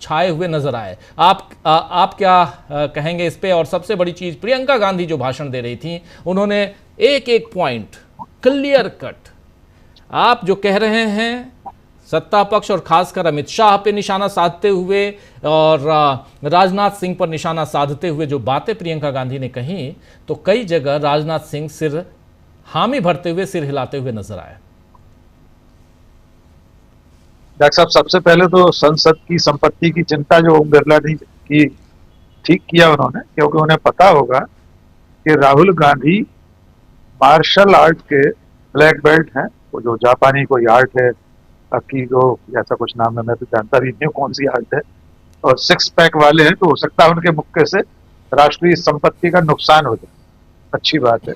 छाए हुए नजर आए। आप क्या कहेंगे इस पे? और सबसे बड़ी चीज, प्रियंका गांधी जो भाषण दे रही थी, उन्होंने एक एक पॉइंट क्लियर कट, आप जो कह रहे हैं सत्ता पक्ष और खासकर अमित शाह पे निशाना साधते हुए और राजनाथ सिंह पर निशाना साधते हुए जो बातें प्रियंका गांधी ने कही, तो कई जगह राजनाथ सिंह सिर हामी भरते हुए, सिर हिलाते हुए नजर आए। डॉक्टर साहब, सबसे पहले तो संसद की संपत्ति की चिंता जो ओम बिरला ने की, ठीक किया उन्होंने, क्योंकि उन्हें पता होगा कि राहुल गांधी मार्शल आर्ट के ब्लैक बेल्ट हैं। वो जो जापानी कोई आर्ट है, अकीगो ऐसा कुछ नाम है, मैं तो जानता भी नहीं हूँ कौन सी आर्ट है, और 6 पैक वाले हैं। तो हो सकता है उनके मुक्के से राष्ट्रीय संपत्ति का नुकसान हो जाए। अच्छी बात है।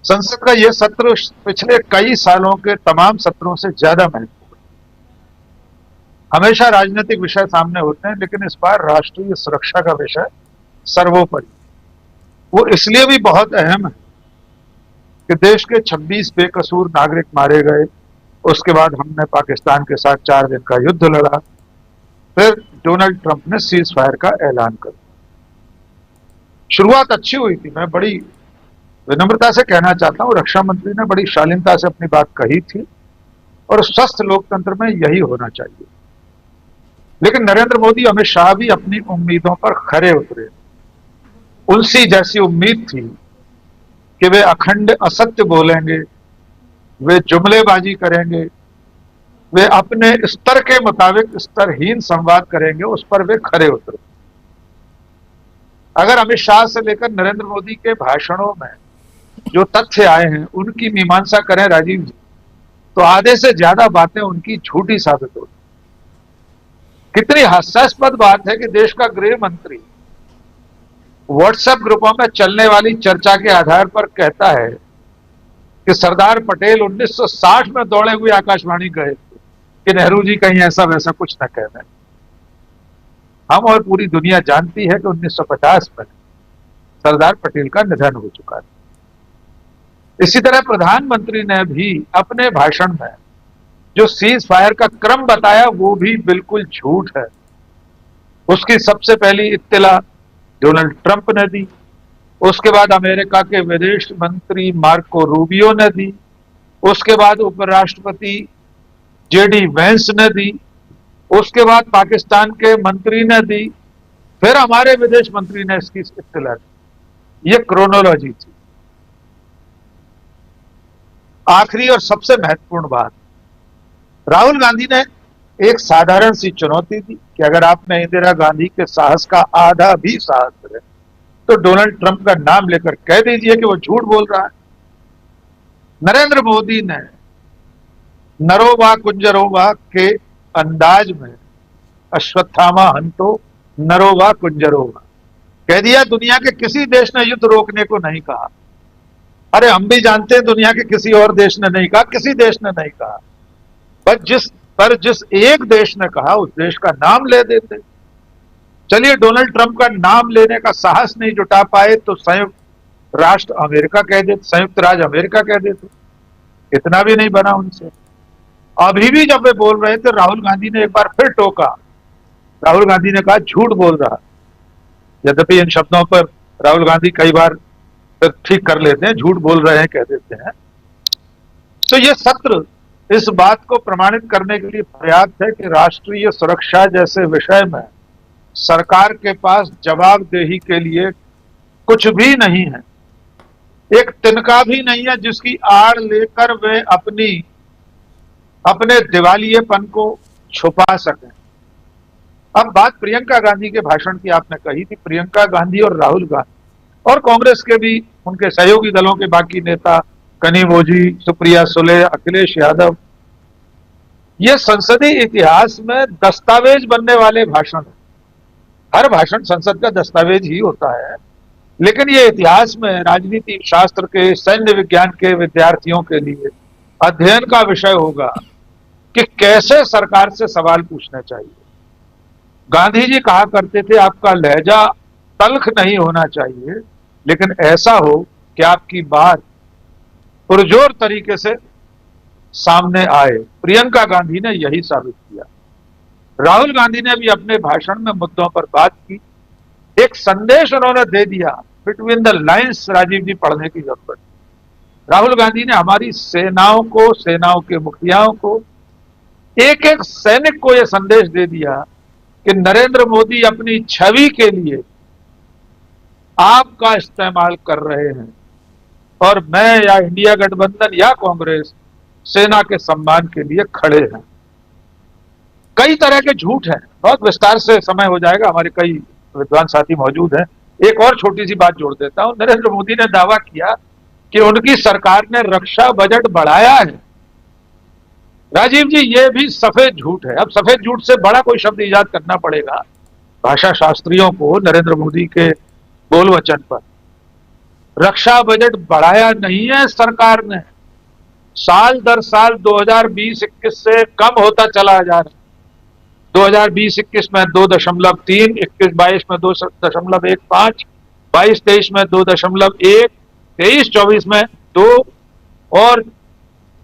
संसद का यह सत्र पिछले कई सालों के तमाम सत्रों से ज्यादा महत्वपूर्ण। हमेशा राजनीतिक विषय सामने होते हैं, लेकिन इस बार राष्ट्रीय सुरक्षा का विषय सर्वोपरि। वो इसलिए भी बहुत अहम है कि देश के 26 बेकसूर नागरिक मारे गए, उसके बाद हमने पाकिस्तान के साथ 4 दिन का युद्ध लड़ा, फिर डोनाल्ड ट्रंप ने सीज फायर का ऐलान कर दिया। शुरुआत अच्छी हुई थी। मैं बड़ी विनम्रता से कहना चाहता हूं, रक्षा मंत्री ने बड़ी शालीनता से अपनी बात कही थी, और स्वस्थ लोकतंत्र में यही होना चाहिए। लेकिन नरेंद्र मोदी, अमित शाह भी अपनी उम्मीदों पर खरे उतरे। उनसी जैसी उम्मीद थी कि वे अखंड असत्य बोलेंगे, वे जुमलेबाजी करेंगे, वे अपने स्तर के मुताबिक स्तरहीन संवाद करेंगे, उस पर वे खरे उतरे। अगर अमित शाह से लेकर नरेंद्र मोदी के भाषणों में जो तथ्य आए हैं उनकी मीमांसा करें राजीव जी, तो आधे से ज्यादा बातें उनकी झूठी साबित होती। कितनी हास्यास्पद बात है कि देश का गृह मंत्री व्हाट्सएप ग्रुपों में चलने वाली चर्चा के आधार पर कहता है कि सरदार पटेल 1960 में दौड़े हुए आकाशवाणी गए थे कि नेहरू जी कहीं ऐसा वैसा कुछ न कह दें। हम और पूरी दुनिया जानती है कि 1950 में सरदार पटेल का निधन हो चुका था। इसी तरह प्रधानमंत्री ने भी अपने भाषण में जो सीज फायर का क्रम बताया वो भी बिल्कुल झूठ है। उसकी सबसे पहली इत्तला डोनाल्ड ट्रंप ने दी, उसके बाद अमेरिका के विदेश मंत्री मार्को रूबियो ने दी, उसके बाद उपराष्ट्रपति जेडी वेंस ने दी, उसके बाद पाकिस्तान के मंत्री ने दी, फिर हमारे विदेश मंत्री ने इसकी इत्तला दी। ये क्रोनोलॉजी थी। आखिरी और सबसे महत्वपूर्ण बात, राहुल गांधी ने एक साधारण सी चुनौती दी कि अगर आपने इंदिरा गांधी के साहस का आधा भी साहस करे तो डोनाल्ड ट्रंप का नाम लेकर कह दीजिए कि वो झूठ बोल रहा है। नरेंद्र मोदी ने नरोवा कुंजरोवा के अंदाज में अश्वत्थामा हंतो नरोवा कुंजरोवा कह दिया। दुनिया के किसी देश ने युद्ध रोकने को नहीं कहा। अरे हम भी जानते हैं दुनिया के किसी और देश ने नहीं कहा, किसी देश ने नहीं कहा, पर जिस एक देश ने कहा उस देश का नाम ले देते। चलिए डोनाल्ड ट्रंप का नाम लेने का साहस नहीं जुटा पाए तो संयुक्त राष्ट्र अमेरिका कह देते, संयुक्त राज्य अमेरिका कह देते। इतना भी नहीं बना उनसे। अभी भी जब वे बोल रहे थे राहुल गांधी ने एक बार फिर टोका। राहुल गांधी ने कहा झूठ बोल रहा। यद्यपि इन शब्दों पर राहुल गांधी कई बार फिर ठीक कर लेते हैं, झूठ बोल रहे हैं कह देते हैं। तो ये सत्र इस बात को प्रमाणित करने के लिए पर्याप्त है कि राष्ट्रीय सुरक्षा जैसे विषय में सरकार के पास जवाबदेही के लिए कुछ भी नहीं है, एक तिनका भी नहीं है जिसकी आड़ लेकर वे अपने दिवालियेपन को छुपा सकें। अब बात प्रियंका गांधी के भाषण की आपने कही थी। प्रियंका गांधी और राहुल गांधी और कांग्रेस के भी उनके सहयोगी दलों के बाकी नेता कनिमोझी, सुप्रिया सुले, अखिलेश यादव, ये संसदीय इतिहास में दस्तावेज बनने वाले भाषण है। हर भाषण संसद का दस्तावेज ही होता है, लेकिन ये इतिहास में राजनीति शास्त्र के, सैन्य विज्ञान के विद्यार्थियों के लिए अध्ययन का विषय होगा कि कैसे सरकार से सवाल पूछने चाहिए। गांधी जी कहा करते थे आपका लहजा तल्ख नहीं होना चाहिए, लेकिन ऐसा हो कि आपकी बात पुरजोर तरीके से सामने आए। प्रियंका गांधी ने यही साबित किया। राहुल गांधी ने भी अपने भाषण में मुद्दों पर बात की। एक संदेश उन्होंने दे दिया, बिटवीन द लाइन्स राजीव जी पढ़ने की जरूरत। राहुल गांधी ने हमारी सेनाओं को, सेनाओं के मुखियाओं को, एक एक सैनिक को यह संदेश दे दिया कि नरेंद्र मोदी अपनी छवि के लिए आपका इस्तेमाल कर रहे हैं और मैं या इंडिया गठबंधन या कांग्रेस सेना के सम्मान के लिए खड़े हैं। कई तरह के झूठ हैं, बहुत विस्तार से समय हो जाएगा, हमारे कई विद्वान साथी मौजूद हैं। एक और छोटी सी बात जोड़ देता हूं। नरेंद्र मोदी ने दावा किया कि उनकी सरकार ने रक्षा बजट बढ़ाया है। राजीव जी ये भी सफेद झूठ है। अब सफेद झूठ से बड़ा कोई शब्द इजाद करना पड़ेगा भाषा शास्त्रियों को नरेंद्र मोदी के बोल वचन पर। रक्षा बजट बढ़ाया नहीं है सरकार ने, साल दर साल 2020-21 से कम होता चला जा रहा है। 2020-21 में 2.3, 21-22 में 2.15, 22-23 में 2.1, 23-24 में 2 और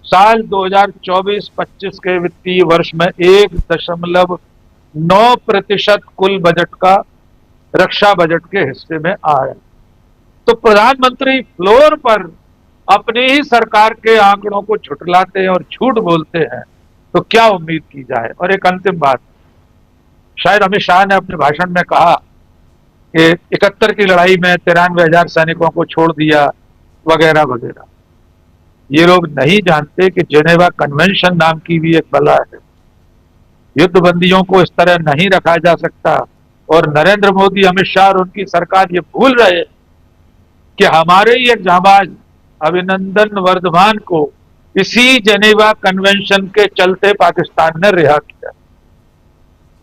साल 2024-25 के वित्तीय वर्ष में 1.9% कुल बजट का रक्षा बजट के हिस्से में आया। तो प्रधानमंत्री फ्लोर पर अपनी ही सरकार के आंकड़ों को झुठलाते हैं और झूठ बोलते हैं, तो क्या उम्मीद की जाए। और एक अंतिम बात, शायद अमित शाह ने अपने भाषण में कहा कि 71 की लड़ाई में 93,000 सैनिकों को छोड़ दिया वगैरह वगैरह। ये लोग नहीं जानते कि जेनेवा कन्वेंशन नाम की भी एक बला है। युद्ध बंदियों को इस तरह नहीं रखा जा सकता। और नरेंद्र मोदी, अमित शाह और उनकी सरकार ये भूल रहे हैं कि हमारे ही एक जांबाज अभिनंदन वर्धमान को इसी जेनेवा कन्वेंशन के चलते पाकिस्तान ने रिहा किया।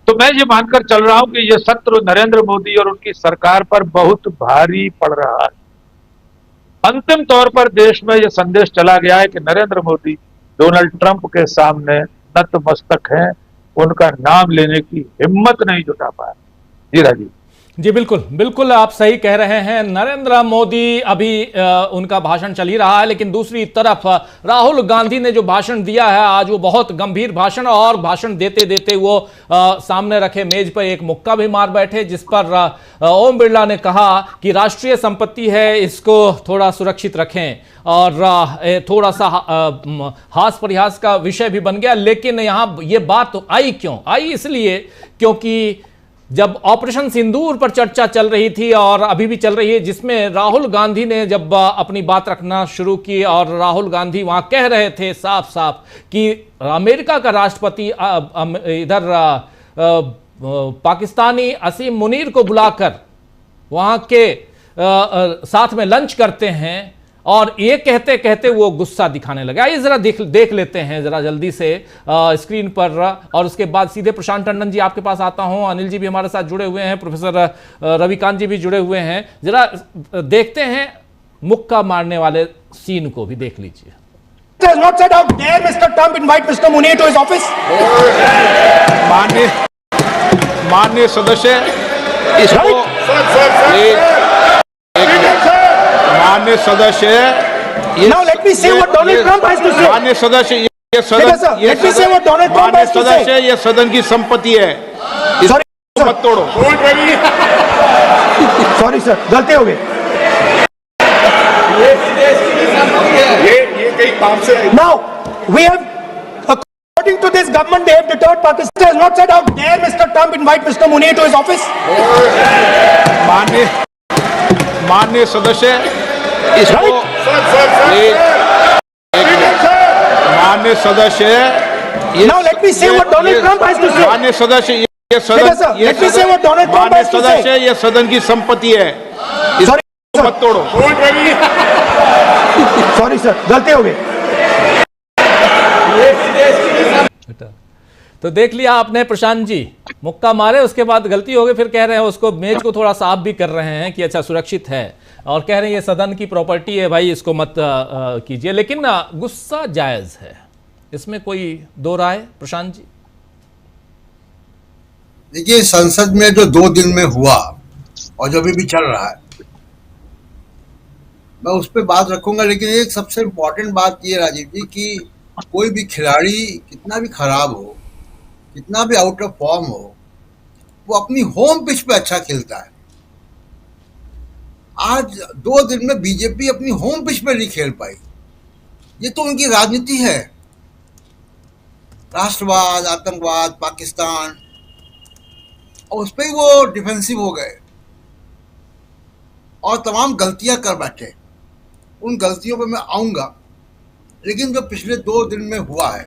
तो मैं ये मानकर चल रहा हूं कि ये शत्रु नरेंद्र मोदी और उनकी सरकार पर बहुत भारी पड़ रहा है। अंतिम तौर पर देश में यह संदेश चला गया है कि नरेंद्र मोदी डोनाल्ड ट्रंप के सामने नतमस्तक हैं, उनका नाम लेने की हिम्मत नहीं जुटा पाया। जी राजीव जी, बिल्कुल बिल्कुल आप सही कह रहे हैं। नरेंद्र मोदी अभी उनका भाषण चल ही रहा है, लेकिन दूसरी तरफ राहुल गांधी ने जो भाषण दिया है आज, वो बहुत गंभीर भाषण, और भाषण देते देते वो सामने रखे मेज पर एक मुक्का भी मार बैठे, जिस पर ओम बिरला ने कहा कि राष्ट्रीय संपत्ति है, इसको थोड़ा सुरक्षित रखें, और थोड़ा सा हास परिहास का विषय भी बन गया। लेकिन यहाँ ये बात आई क्यों आई? इसलिए क्योंकि जब ऑपरेशन सिंदूर पर चर्चा चल रही थी और अभी भी चल रही है, जिसमें राहुल गांधी ने जब अपनी बात रखना शुरू की, और राहुल गांधी वहां कह रहे थे साफ साफ कि अमेरिका का राष्ट्रपति इधर पाकिस्तानी असीम मुनीर को बुलाकर वहां के साथ में लंच करते हैं, और ये कहते कहते वो गुस्सा दिखाने लगा। आइए जरा देख लेते हैं जरा जल्दी से स्क्रीन पर, और उसके बाद सीधे प्रशांत टंडन जी आपके पास आता हूं। अनिल जी भी हमारे साथ जुड़े हुए हैं, प्रोफेसर रविकांत जी भी जुड़े हुए हैं। जरा देखते हैं मुक्का मारने वाले सीन को भी देख लीजिए। माननीय सदस्य, इसको माननीय सदस्य, Now let me say what Donald Trump has to say. माननीय सदस्य, ये सदन, Let me say what Donald Trump माननीय has to say. सदस्य, ये सदन की संपत्ति है, Sorry, इसको मत तोड़ो। Sorry sir, गलती हो गई। ये कई काम से Now we have, according to this government, they have deterred Pakistan. Has not said how dare Mr. Trump invite Mr. Munir to his office. माननीय सदस्य, इसको माननीय सदस्य, Now let me say what Donald Trump has to say. माननीय सदस्य, ये सदन, Let me say what Donald Trump माननीय has to सदस्य, say. ये सदन की संपत्ति है, Sorry, इसको मत तोड़ो। Sorry sir, गलती हो गई। तो देख लिया आपने प्रशांत जी, मुक्का मारे, उसके बाद गलती हो गई, फिर कह रहे हैं उसको, मेज को थोड़ा साफ भी कर रहे हैं कि अच्छा सुरक्षित है, और कह रहे हैं ये सदन की प्रॉपर्टी है भाई, इसको मत कीजिए। लेकिन गुस्सा जायज है, इसमें कोई दो राय? प्रशांत जी देखिए, संसद में जो 2 दिन में हुआ और जो भी चल रहा है, मैं उस पर बात रखूंगा, लेकिन एक सबसे इम्पोर्टेंट बात ये राजीव जी कि कोई भी खिलाड़ी कितना भी खराब हो, कितना भी आउट ऑफ फॉर्म हो, वो अपनी होम पिच पे अच्छा खेलता है। आज 2 दिन में बीजेपी अपनी होम पिच पे नहीं खेल पाई। ये तो उनकी राजनीति है, राष्ट्रवाद, आतंकवाद, पाकिस्तान, और उस पर ही वो डिफेंसिव हो गए और तमाम गलतियां कर बैठे। उन गलतियों पे मैं आऊंगा, लेकिन जो पिछले 2 दिन में हुआ है,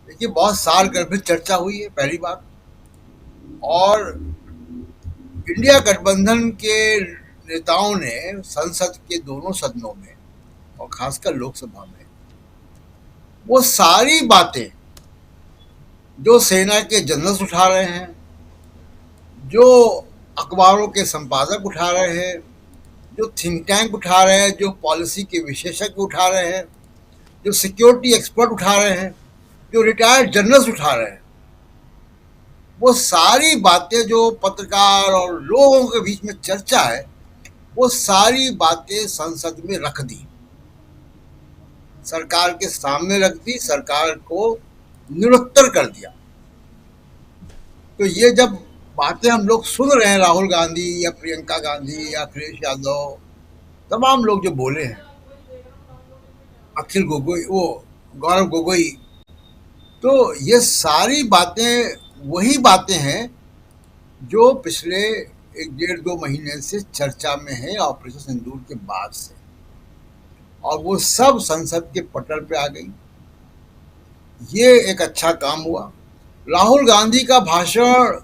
देखिए बहुत साल गर्भित चर्चा हुई है, पहली बात, और इंडिया गठबंधन के नेताओं ने संसद के दोनों सदनों में और खासकर लोकसभा में वो सारी बातें जो सेना के जनरल्स उठा रहे हैं, जो अखबारों के संपादक उठा रहे हैं, जो थिंक टैंक उठा रहे हैं, जो पॉलिसी के विशेषज्ञ उठा रहे हैं, जो सिक्योरिटी एक्सपर्ट उठा रहे हैं, जो रिटायर्ड जनरल्स उठा रहे हैं, वो सारी बातें जो पत्रकार और लोगों के बीच में चर्चा है, वो सारी बातें संसद में रख दी, सरकार के सामने रख दी, सरकार को निरुत्तर कर दिया। तो ये जब बातें हम लोग सुन रहे हैं, राहुल गांधी या प्रियंका गांधी या अखिलेश यादव, तमाम लोग जो बोले हैं, अखिल गोगोई, वो गौरव गोगोई, तो ये सारी बातें वही बातें हैं जो पिछले एक 1.5-2 महीने से चर्चा में है ऑपरेशन सिंदूर के बाद से, और वो सब संसद के पटल पे आ गई। ये एक अच्छा काम हुआ। राहुल गांधी का भाषण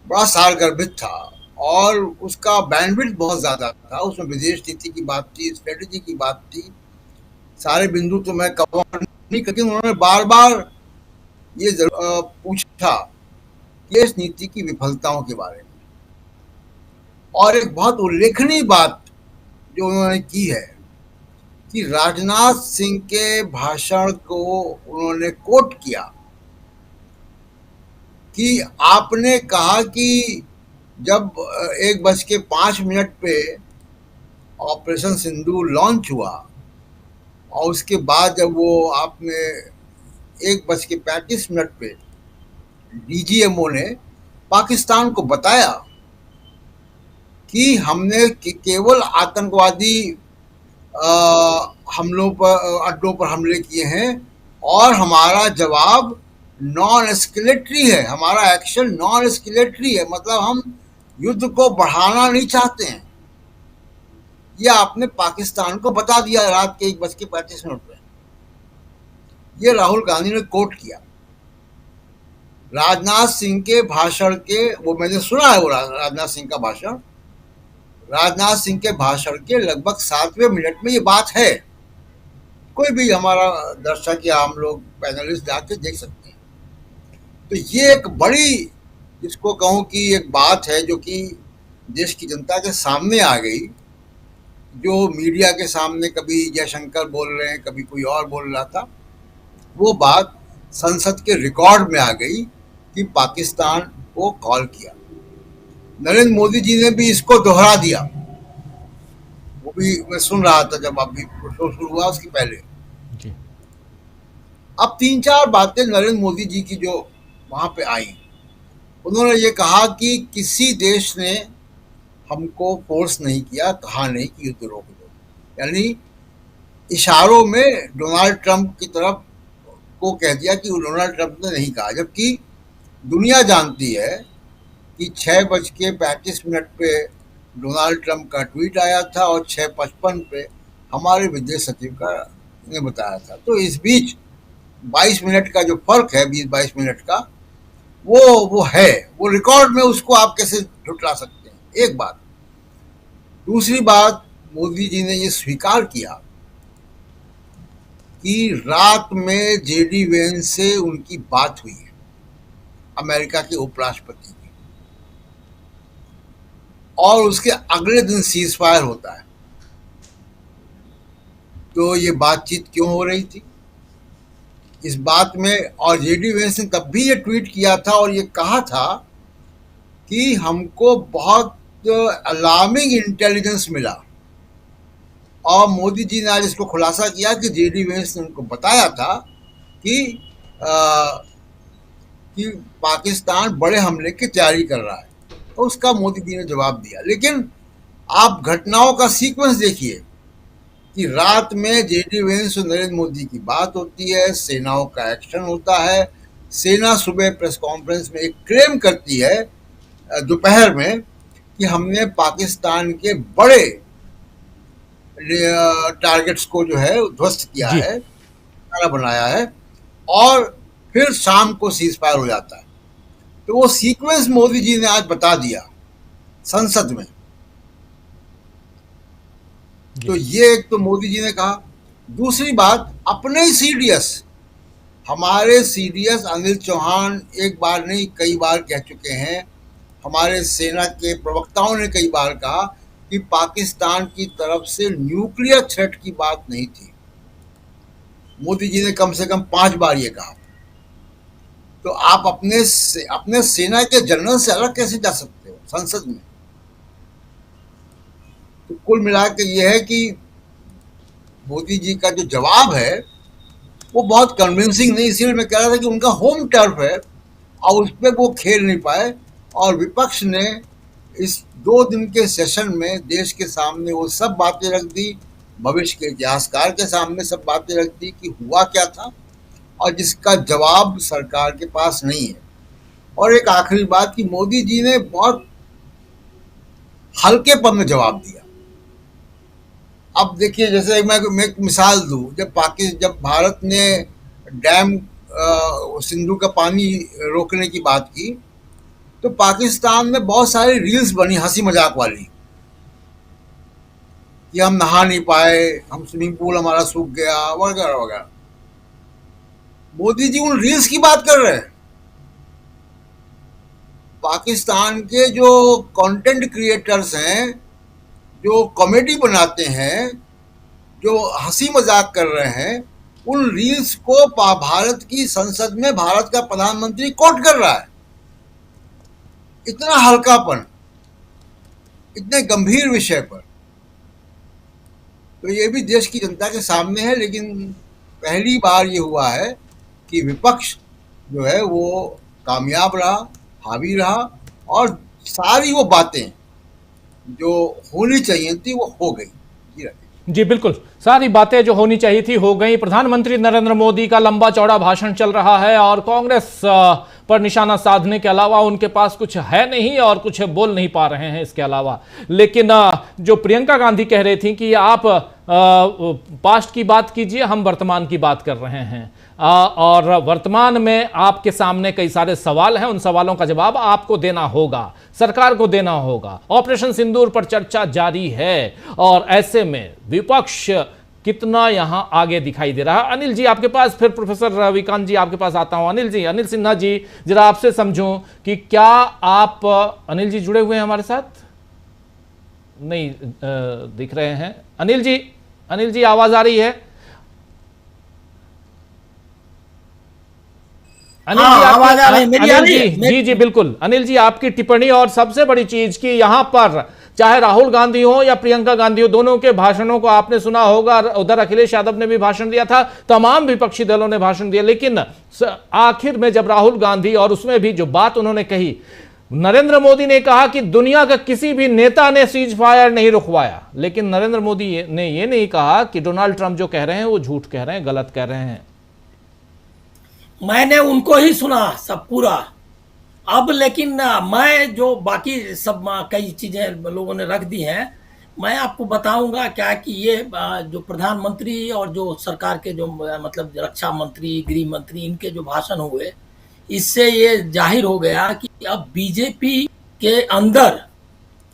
बड़ा सारगर्भित था और उसका बैंडविड्थ बहुत ज्यादा था। उसमें विदेश नीति की बात थी, स्ट्रेटेजी की बात थी, सारे बिंदु तो मैं कवर नहीं, लेकिन उन्होंने बार बार ये पूछा देश नीति की विफलताओं के बारे में। और एक बहुत उल्लेखनीय बात जो उन्होंने की है कि राजनाथ सिंह के भाषण को उन्होंने कोट किया कि आपने कहा कि जब 1:05 पे ऑपरेशन सिंदूर लॉन्च हुआ और उसके बाद जब वो आपने 1:35 पे डीजीएमओ ने पाकिस्तान को बताया कि हमने केवल आतंकवादी हमलों पर, अड्डों पर हमले किए हैं और हमारा जवाब नॉन एस्केलेटरी है, हमारा एक्शन नॉन एस्केलेटरी है, मतलब हम युद्ध को बढ़ाना नहीं चाहते हैं। यह आपने पाकिस्तान को बता दिया रात के 1:35 पे। यह राहुल गांधी ने कोट किया राजनाथ सिंह के भाषण के। वो मैंने सुना है वो राजनाथ सिंह का भाषण। राजनाथ सिंह के भाषण के लगभग 7वें मिनट में ये बात है। कोई भी हमारा दर्शक या हम लोग पैनलिस्ट जाके देख सकते हैं। तो ये एक बड़ी, जिसको कहूँ कि एक बात है जो कि देश की जनता के सामने आ गई। जो मीडिया के सामने कभी जयशंकर बोल रहे हैं, कभी कोई और बोल रहा था, वो बात संसद के रिकॉर्ड में आ गई कि पाकिस्तान को कॉल किया। नरेंद्र मोदी जी ने भी इसको दोहरा दिया। वो भी मैं सुन रहा था जब अभी शो शुरू हुआ उसके पहले। अब 3-4 बातें नरेंद्र मोदी जी की जो वहां पे आई, उन्होंने ये कहा कि किसी देश ने हमको फोर्स नहीं किया, कहा नहीं कि युद्ध रोक दो, यानी इशारों में डोनाल्ड ट्रंप की तरफ को कह दिया कि डोनाल्ड ट्रंप ने नहीं कहा। जबकि दुनिया जानती है कि 6:35 पे डोनाल्ड ट्रंप का ट्वीट आया था और 6:55 पे हमारे विदेश सचिव का ने बताया था। तो इस बीच 22 मिनट का जो फर्क है, 20-22 मिनट का, वो है, वो रिकॉर्ड में, उसको आप कैसे झुठला सकते हैं? एक बात। दूसरी बात, मोदी जी ने ये स्वीकार किया कि रात में जेडी वेंस से उनकी बात हुई है, अमेरिका के उपराष्ट्रपति की, और उसके अगले दिन सीज फायर होता है। तो ये बातचीत क्यों हो रही थी इस बात में? और जेडी वेंस ने तब भी ये ट्वीट किया था और ये कहा था कि हमको बहुत अलार्मिंग इंटेलिजेंस मिला। और मोदी जी ने आज इसको खुलासा किया कि जेडी वेंस ने उनको बताया था कि पाकिस्तान बड़े हमले की तैयारी कर रहा है। तो उसका मोदी जी ने जवाब दिया। लेकिन आप घटनाओं का सीक्वेंस देखिए कि रात में जेडी वेंस और नरेंद्र मोदी की बात होती है, सेनाओं का एक्शन होता है, सेना सुबह प्रेस कॉन्फ्रेंस में एक क्लेम करती है दोपहर में कि हमने पाकिस्तान के बड़े टारगेट्स को जो है ध्वस्त किया है, बनाया है, और फिर शाम को सीज फायर हो जाता है। तो वो सीक्वेंस मोदी जी ने आज बता दिया संसद में। तो ये एक तो मोदी जी ने कहा। दूसरी बात, अपने ही सीडीएस, हमारे सीडीएस अनिल चौहान एक बार नहीं कई बार कह चुके हैं, हमारे सेना के प्रवक्ताओं ने कई बार कहा कि पाकिस्तान की तरफ से न्यूक्लियर थ्रेट की बात नहीं थी। मोदी जी ने कम से कम 5 बार ये कहा। तो आप अपने सेना के जनरल से अलग कैसे जा सकते हो संसद में? तो कुल मिला के ये है कि मोदी जी का जो जवाब है वो बहुत कन्विंसिंग नहीं। इसीलिए मैं कह रहा था कि उनका होम टर्फ है और उस पर वो खेल नहीं पाए, और विपक्ष ने इस 2 दिन के सेशन में देश के सामने वो सब बातें रख दी, भविष्य के इतिहासकार के सामने सब बातें रख दी कि हुआ क्या था, और जिसका जवाब सरकार के पास नहीं है। और एक आखिरी बात कि मोदी जी ने बहुत हल्केपन में जवाब दिया। अब देखिए, जैसे मैं एक मिसाल दूं, जब भारत ने डैम सिंधु का पानी रोकने की बात की, तो पाकिस्तान में बहुत सारी रील्स बनी हंसी मजाक वाली कि हम नहा नहीं पाए, हम स्विमिंग पूल हमारा सूख गया, वगैरह वगैरह। मोदी जी उन रील्स की बात कर रहे हैं। पाकिस्तान के जो कंटेंट क्रिएटर्स हैं, जो कॉमेडी बनाते हैं, जो हंसी मजाक कर रहे हैं, उन रील्स को भारत की संसद में भारत का प्रधानमंत्री कोट कर रहा है। इतना हल्कापन, इतने गंभीर विषय पर। तो ये भी देश की जनता के सामने है, लेकिन पहली बार ये हुआ है कि विपक्ष जो है वो कामयाब रहा, हावी रहा, और सारी वो बातें जो होनी चाहिए थी वो हो गई। जी बिल्कुल, सारी बातें जो होनी चाहिए थी हो गई। प्रधानमंत्री नरेंद्र मोदी का लंबा चौड़ा भाषण चल रहा है और कांग्रेस पर निशाना साधने के अलावा उनके पास कुछ है नहीं और कुछ बोल नहीं पा रहे हैं इसके अलावा। लेकिन जो प्रियंका गांधी कह रही थी कि आप पास्ट की बात कीजिए, हम वर्तमान की बात कर रहे हैं, और वर्तमान में आपके सामने कई सारे सवाल हैं, उन सवालों का जवाब आपको देना होगा, सरकार को देना होगा। ऑपरेशन सिंदूर पर चर्चा जारी है और ऐसे में विपक्ष कितना यहां आगे दिखाई दे रहा है। अनिल जी आपके पास, फिर प्रोफेसर रविकांत जी आपके पास आता हूं। अनिल जी, अनिल सिन्हा जी, जरा आपसे समझूं कि क्या आप, अनिल जी जुड़े हुए हैं हमारे साथ? नहीं दिख रहे हैं। अनिल जी आवाज आ रही है? अनिल जी आवाज आ रही है मेरी? अनिल जी बिल्कुल। अनिल जी आपकी टिप्पणी, और सबसे बड़ी चीज कि यहां पर चाहे राहुल गांधी हो या प्रियंका गांधी हो, दोनों के भाषणों को आपने सुना होगा। उधर अखिलेश यादव ने भी भाषण दिया था, तमाम विपक्षी दलों ने भाषण दिया, लेकिन आखिर में जब राहुल गांधी, और उसमें भी जो बात उन्होंने कही, नरेंद्र मोदी ने कहा कि दुनिया का किसी भी नेता ने सीज फायर नहीं रुकवाया, लेकिन नरेंद्र मोदी ने यह नहीं कहा कि डोनाल्ड ट्रंप जो कह रहे हैं वो झूठ कह रहे हैं, गलत कह रहे हैं। मैंने उनको ही सुना सब पूरा। अब लेकिन मैं जो बाकी सब कई चीजें लोगों ने रख दी हैं, मैं आपको बताऊंगा क्या कि ये जो प्रधानमंत्री और जो सरकार के जो मतलब रक्षा मंत्री, गृह मंत्री, इनके जो भाषण हुए, इससे ये जाहिर हो गया कि अब बीजेपी के अंदर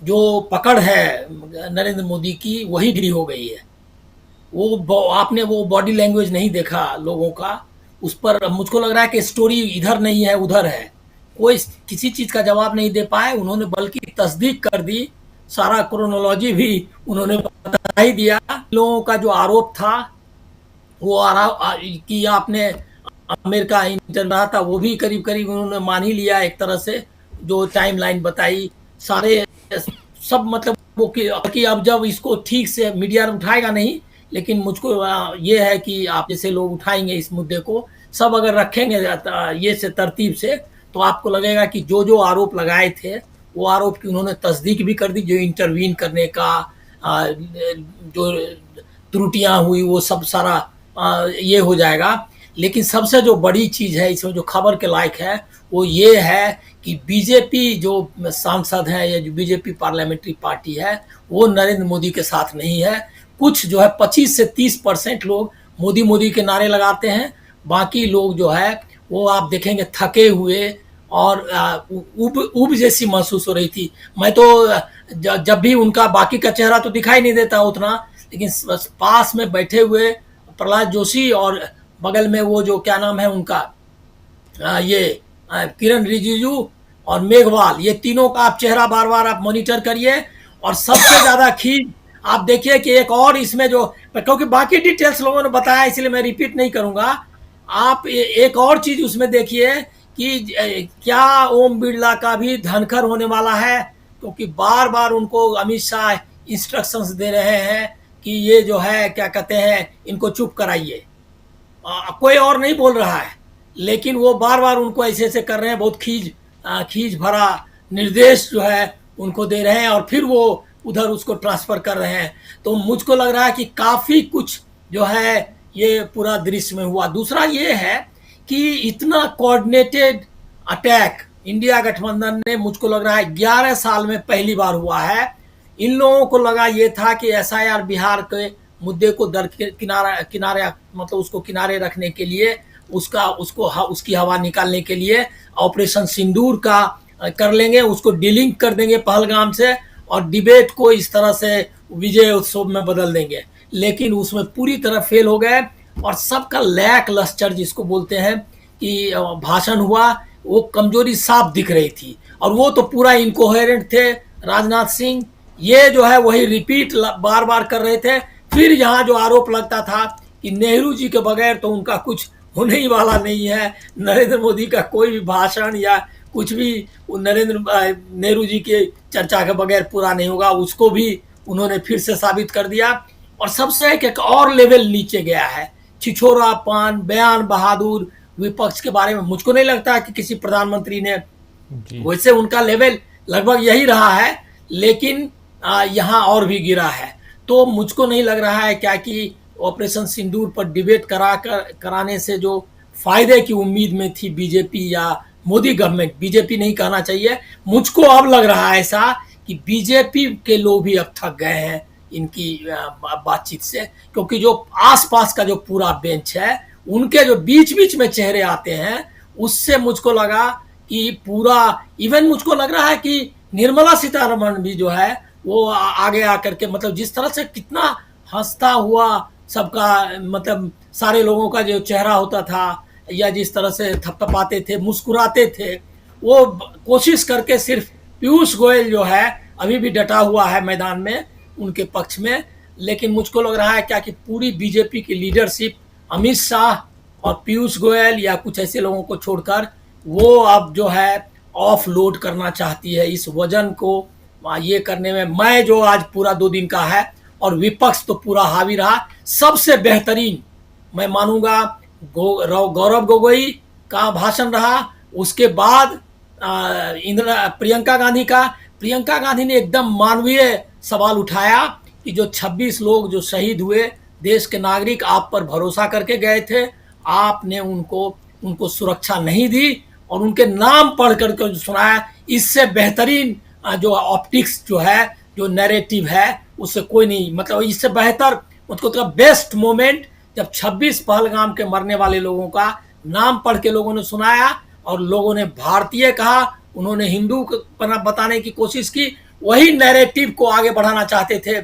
जो पकड़ है नरेंद्र मोदी की, वही ढीली हो गई है। वो आपने वो बॉडी लैंग्वेज नहीं देखा लोगों का, उस पर मुझको लग रहा है कि स्टोरी इधर नहीं है उधर है, कोई किसी चीज का जवाब नहीं दे पाए उन्होंने, बल्कि तस्दीक कर दी, सारा क्रोनोलॉजी भी उन्होंने बता ही दिया। लोगों का जो आरोप था वो कि आपने अमेरिका इंटर रहा था, वो भी करीब करीब उन्होंने मान ही लिया एक तरह से, जो टाइमलाइन बताई सारे सब, मतलब वो कि अब जब इसको ठीक से मीडिया उठाएगा नहीं, लेकिन मुझको ये है कि आप जैसे लोग उठाएंगे इस मुद्दे को, सब अगर रखेंगे ये से तरतीब से, तो आपको लगेगा कि जो जो आरोप लगाए थे वो आरोप की उन्होंने तस्दीक भी कर दी। जो इंटरवीन करने का जो त्रुटियां हुई वो सब सारा ये हो जाएगा। लेकिन सबसे जो बड़ी चीज है इसमें, जो खबर के लायक है, वो ये है कि बीजेपी जो सांसद हैं या जो बीजेपी पार्लियामेंट्री पार्टी है, वो नरेंद्र मोदी के साथ नहीं है। कुछ जो है 25 से 30% लोग मोदी मोदी के नारे लगाते हैं, बाकी लोग जो है वो आप देखेंगे थके हुए और ऊब जैसी महसूस हो रही थी। मैं तो जब भी उनका बाकी का चेहरा तो दिखाई नहीं देता उतना, लेकिन पास में बैठे हुए प्रहलाद जोशी और बगल में वो जो क्या नाम है उनका, ये किरण रिजिजू और मेघवाल, ये तीनों का आप चेहरा बार बार आप मॉनिटर करिए। और सबसे ज्यादा खींच आप देखिए कि एक और इसमें जो, क्योंकि बाकी डिटेल्स लोगों ने बताया इसलिए मैं रिपीट नहीं करूंगा, आप एक और चीज उसमें देखिए कि क्या ओम बिरला का भी धनखर होने वाला है, क्योंकि बार बार उनको अमित शाह इंस्ट्रक्शंस दे रहे हैं कि ये जो है क्या कहते हैं, इनको चुप कराइए। कोई और नहीं बोल रहा है, लेकिन वो बार बार उनको ऐसे ऐसे कर रहे हैं, बहुत खींच भरा निर्देश जो है उनको दे रहे हैं और फिर वो उधर उसको ट्रांसफर कर रहे हैं। तो मुझको लग रहा है कि काफी कुछ जो है ये पूरा दृश्य में हुआ। दूसरा ये है कि इतना कोऑर्डिनेटेड अटैक इंडिया गठबंधन ने, मुझको लग रहा है 11 साल में पहली बार हुआ है। इन लोगों को लगा ये था कि एसआईआर बिहार के मुद्दे को किनारे मतलब उसको किनारे रखने के लिए, उसकी हवा निकालने के लिए ऑपरेशन सिंदूर का कर लेंगे, उसको डिलिंक कर देंगे पहलगाम से और डिबेट को इस तरह से विजय उत्सव में बदल देंगे। लेकिन उसमें पूरी तरह फेल हो गए और सबका लैक लस्टर जिसको बोलते हैं कि भाषण हुआ, वो कमजोरी साफ दिख रही थी और वो तो पूरा इनकोहेरेंट थे। राजनाथ सिंह ये जो है वही रिपीट बार बार कर रहे थे। फिर यहाँ जो आरोप लगता था कि नेहरू जी के बगैर तो उनका कुछ होने ही वाला नहीं है, नरेंद्र मोदी का कोई भी भाषण या कुछ भी नेहरू जी के चर्चा के बगैर पूरा नहीं होगा, उसको भी उन्होंने फिर से साबित कर दिया। और सबसे एक और लेवल नीचे गया है, छिछोरापन, बयान बहादुर विपक्ष के बारे में मुझको नहीं लगता कि किसी प्रधानमंत्री ने, वैसे उनका लेवल लगभग यही रहा है, लेकिन यहाँ और भी गिरा है। तो मुझको नहीं लग रहा है क्या कि ऑपरेशन सिंदूर पर डिबेट कराने से जो फायदे की उम्मीद में थी बीजेपी या मोदी गवर्नमेंट, बीजेपी नहीं कहना चाहिए, मुझको अब लग रहा है ऐसा कि बीजेपी के लोग भी अब थक गए हैं इनकी बातचीत से, क्योंकि जो आसपास का जो पूरा बेंच है उनके जो बीच बीच में चेहरे आते हैं उससे मुझको लगा कि पूरा, इवन मुझको लग रहा है कि निर्मला सीतारमण भी जो है वो आगे आकर के, मतलब जिस तरह से कितना हंसता हुआ सबका, मतलब सारे लोगों का जो चेहरा होता था या जिस तरह से थपथपाते थे, मुस्कुराते थे, वो कोशिश करके सिर्फ पीयूष गोयल जो है अभी भी डटा हुआ है मैदान में उनके पक्ष में। लेकिन मुझको लग रहा है क्या कि पूरी बीजेपी की लीडरशिप अमित शाह और पीयूष गोयल या कुछ ऐसे लोगों को छोड़कर वो अब जो है ऑफ लोड करना चाहती है इस वजन को ये करने में। मैं जो आज पूरा 2 दिन का है और विपक्ष तो पूरा हावी रहा, सबसे बेहतरीन मैं मानूंगा गौरव गोगोई का भाषण रहा। उसके बाद प्रियंका गांधी ने एकदम मानवीय सवाल उठाया कि जो 26 लोग जो शहीद हुए, देश के नागरिक आप पर भरोसा करके गए थे, आपने उनको सुरक्षा नहीं दी और उनके नाम पढ़ करके जो सुनाया, इससे बेहतरीन जो ऑप्टिक्स जो है, जो नैरेटिव है, उससे कोई नहीं, मतलब इससे बेहतर मुझको तो बेस्ट मोमेंट जब 26 पहलगाम के मरने वाले लोगों का नाम पढ़ के लोगों ने सुनाया और लोगों ने भारतीय कहा, उन्होंने हिंदू बताने की कोशिश की, वही नैरेटिव को आगे बढ़ाना चाहते थे,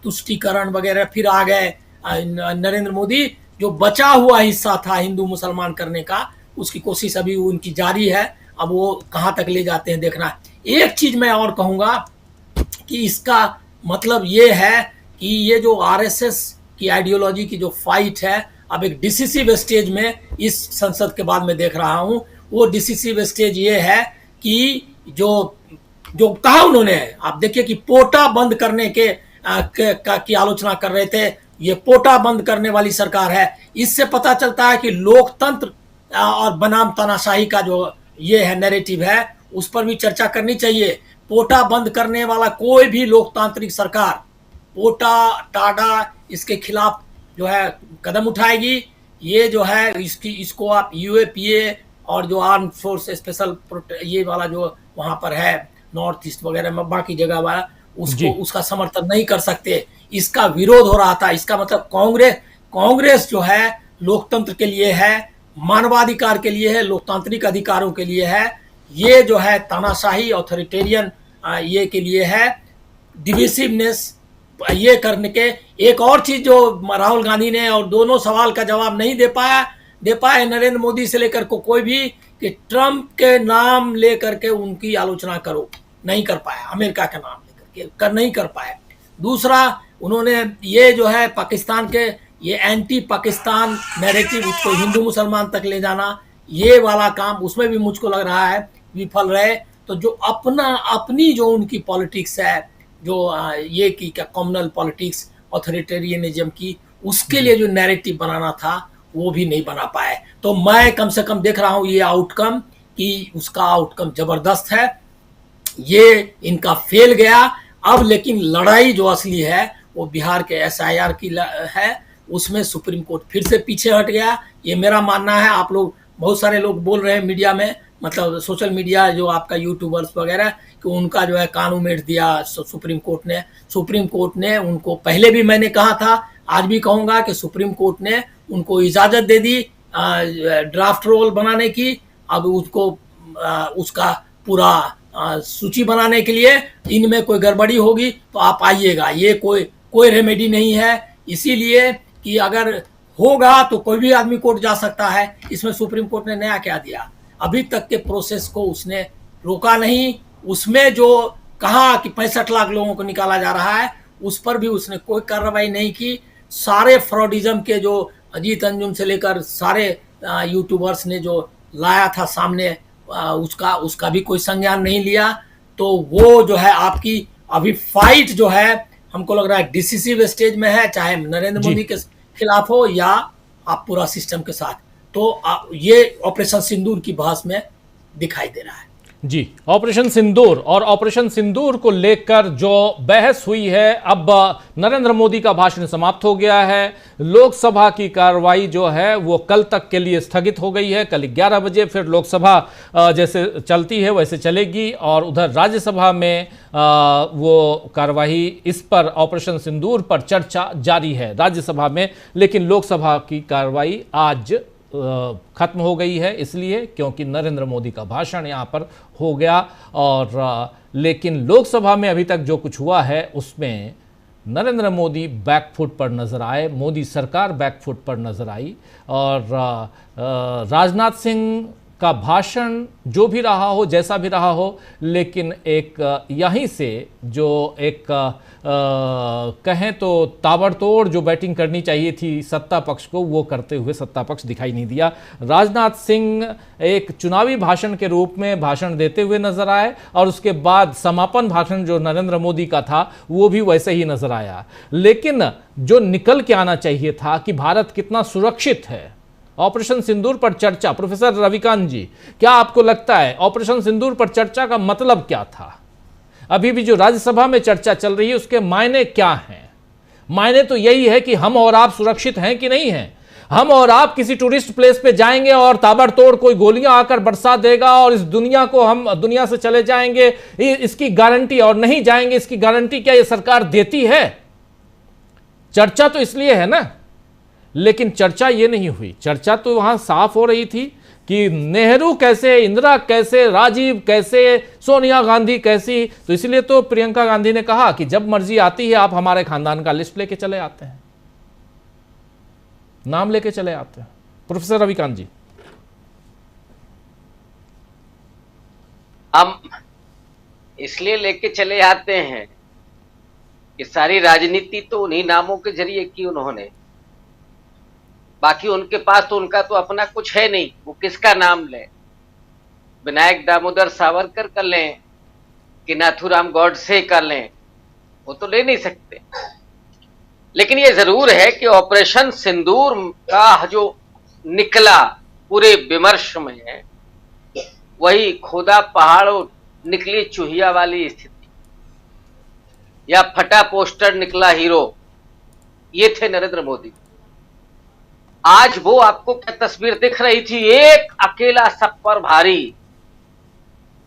तुष्टीकरण वगैरह। फिर आ गए नरेंद्र मोदी, जो बचा हुआ हिस्सा था हिंदू मुसलमान करने का, उसकी कोशिश अभी उनकी जारी है। अब वो कहाँ तक ले जाते हैं देखना। एक चीज मैं और कहूंगा कि इसका मतलब ये है कि ये जो आरएसएस की आइडियोलॉजी की जो फाइट है अब एक डिसिसिव स्टेज में इस संसद के बाद में देख रहा हूं। वो डिसिसिव स्टेज ये है कि जो कहा उन्होंने, आप देखिए कि पोटा बंद करने की आलोचना कर रहे थे, ये पोटा बंद करने वाली सरकार है। इससे पता चलता है कि लोकतंत्र और बनाम तानाशाही का जो ये है नैरेटिव है, उस पर भी चर्चा करनी चाहिए। पोटा बंद करने वाला कोई भी लोकतांत्रिक सरकार पोटा टाडा इसके खिलाफ जो है कदम उठाएगी। ये जो है इसको आप यूएपीए और जो आर्म फोर्स स्पेशल ये वाला जो वहां पर है नॉर्थ ईस्ट वगैरह में, बाकी जगह वाला, उसका समर्थन नहीं कर सकते। इसका विरोध हो रहा था। इसका मतलब कांग्रेस जो है लोकतंत्र के लिए है, मानवाधिकार के लिए है, लोकतांत्रिक अधिकारों के लिए है। ये जो है तानाशाही ऑथोरिटेरियन ये के लिए है, डिविसिवनेस ये करने के। एक और चीज जो राहुल गांधी ने और दोनों सवाल का जवाब नहीं दे पाए नरेंद्र मोदी से लेकर को कोई भी, कि ट्रंप के नाम लेकर के उनकी आलोचना करो, नहीं कर पाया। अमेरिका के नाम लेकर के नहीं कर पाए। दूसरा, उन्होंने ये जो है पाकिस्तान के ये एंटी पाकिस्तान नैरेटिव, उसको हिंदू मुसलमान तक ले जाना, ये वाला काम, उसमें भी मुझको लग रहा है विफल रहे। तो जो अपनी जो उनकी पॉलिटिक्स है, जो ये की क्या कम्युनल पॉलिटिक्स ऑथोरिटेरियनिज्म की, उसके लिए जो नैरेटिव बनाना था वो भी नहीं बना पाए। तो मैं कम से कम देख रहा हूँ ये आउटकम कि उसका आउटकम जबरदस्त है। ये इनका फेल गया। अब लेकिन लड़ाई जो असली है वो बिहार के एसआईआर की है। उसमें सुप्रीम कोर्ट फिर से पीछे हट गया, ये मेरा मानना है। आप लोग बहुत सारे लोग बोल रहे हैं मीडिया में, मतलब सोशल मीडिया जो आपका यूट्यूबर्स वगैरह कि उनका जो है कानून मेट दिया सुप्रीम कोर्ट ने। सुप्रीम कोर्ट ने उनको, पहले भी मैंने कहा था, आज भी कहूंगा कि सुप्रीम कोर्ट ने उनको इजाजत दे दी ड्राफ्ट रोल बनाने की। अब उसको उसका पूरा सूची बनाने के लिए इनमें कोई गड़बड़ी होगी तो आप आइएगा, ये कोई रेमेडी नहीं है। इसीलिए कि अगर होगा तो कोई भी आदमी कोर्ट जा सकता है। इसमें सुप्रीम कोर्ट ने नया क्या दिया? अभी तक के प्रोसेस को उसने रोका नहीं। उसमें जो कहा कि 65 लाख लोगों को निकाला जा रहा है, उस पर भी उसने कोई कार्रवाई नहीं की। सारे फ्रॉडिज्म के जो अजीत अंजुम से लेकर सारे यूट्यूबर्स ने जो लाया था सामने, उसका भी कोई संज्ञान नहीं लिया। तो वो जो है आपकी अभी फाइट जो है हमको लग रहा है डिसिसिव स्टेज में है, चाहे नरेंद्र मोदी के खिलाफ हो या आप पूरा सिस्टम के साथ। तो ये ऑपरेशन सिंदूर की बहस में दिखाई दे रहा है। जी, ऑपरेशन सिंदूर और ऑपरेशन सिंदूर को लेकर जो बहस हुई है, अब नरेंद्र मोदी का भाषण समाप्त हो गया है। लोकसभा की कार्रवाई जो है वो कल तक के लिए स्थगित हो गई है। कल 11 बजे फिर लोकसभा जैसे चलती है वैसे चलेगी, और उधर राज्यसभा में वो कार्रवाई इस पर ऑपरेशन सिंदूर पर चर्चा जारी है राज्यसभा में। लेकिन लोकसभा की कार्रवाई आज खत्म हो गई है, इसलिए क्योंकि नरेंद्र मोदी का भाषण यहाँ पर हो गया। और लेकिन लोकसभा में अभी तक जो कुछ हुआ है उसमें नरेंद्र मोदी बैकफुट पर नजर आए, मोदी सरकार बैकफुट पर नजर आई। और राजनाथ सिंह का भाषण जो भी रहा हो, जैसा भी रहा हो, लेकिन एक यहीं से जो एक कहें तो ताबड़तोड़ जो बैटिंग करनी चाहिए थी सत्ता पक्ष को, वो करते हुए सत्ता पक्ष दिखाई नहीं दिया। राजनाथ सिंह एक चुनावी भाषण के रूप में भाषण देते हुए नजर आए, और उसके बाद समापन भाषण जो नरेंद्र मोदी का था वो भी वैसे ही नजर आया। लेकिन जो निकल के आना चाहिए था कि भारत कितना सुरक्षित है, ऑपरेशन सिंदूर पर चर्चा। प्रोफेसर रविकांत जी, क्या आपको लगता है ऑपरेशन सिंदूर पर चर्चा का मतलब क्या था? अभी भी जो राज्यसभा में चर्चा चल रही है उसके मायने क्या हैं? मायने तो यही है कि हम और आप सुरक्षित हैं कि नहीं हैं। हम और आप किसी टूरिस्ट प्लेस पे जाएंगे और ताबड़तोड़ कोई गोलियां आकर बरसा देगा और इस दुनिया को हम दुनिया से चले जाएंगे, इसकी गारंटी, और नहीं जाएंगे इसकी गारंटी क्या ये सरकार देती है? चर्चा तो इसलिए है ना। लेकिन चर्चा ये नहीं हुई। चर्चा तो वहां साफ हो रही थी कि नेहरू कैसे, इंदिरा कैसे, राजीव कैसे, सोनिया गांधी कैसी। तो इसलिए तो प्रियंका गांधी ने कहा कि जब मर्जी आती है आप हमारे खानदान का लिस्ट लेके चले आते हैं, नाम लेके चले आते हैं। प्रोफेसर रविकांत जी, हम इसलिए लेके चले आते हैं कि सारी राजनीति तो उन्हीं नामों के जरिए की उन्होंने। बाकी उनके पास तो उनका तो अपना कुछ है नहीं, वो किसका नाम ले? विनायक दामोदर सावरकर कर लें कि नाथूराम गॉडसे कर लें, वो तो ले नहीं सकते। लेकिन ये जरूर है कि ऑपरेशन सिंदूर का जो निकला पूरे विमर्श में, वही खोदा पहाड़ निकली चूहिया वाली स्थिति, या फटा पोस्टर निकला हीरो, ये थे नरेंद्र मोदी। आज वो आपको क्या तस्वीर दिख रही थी? एक अकेला सब पर भारी।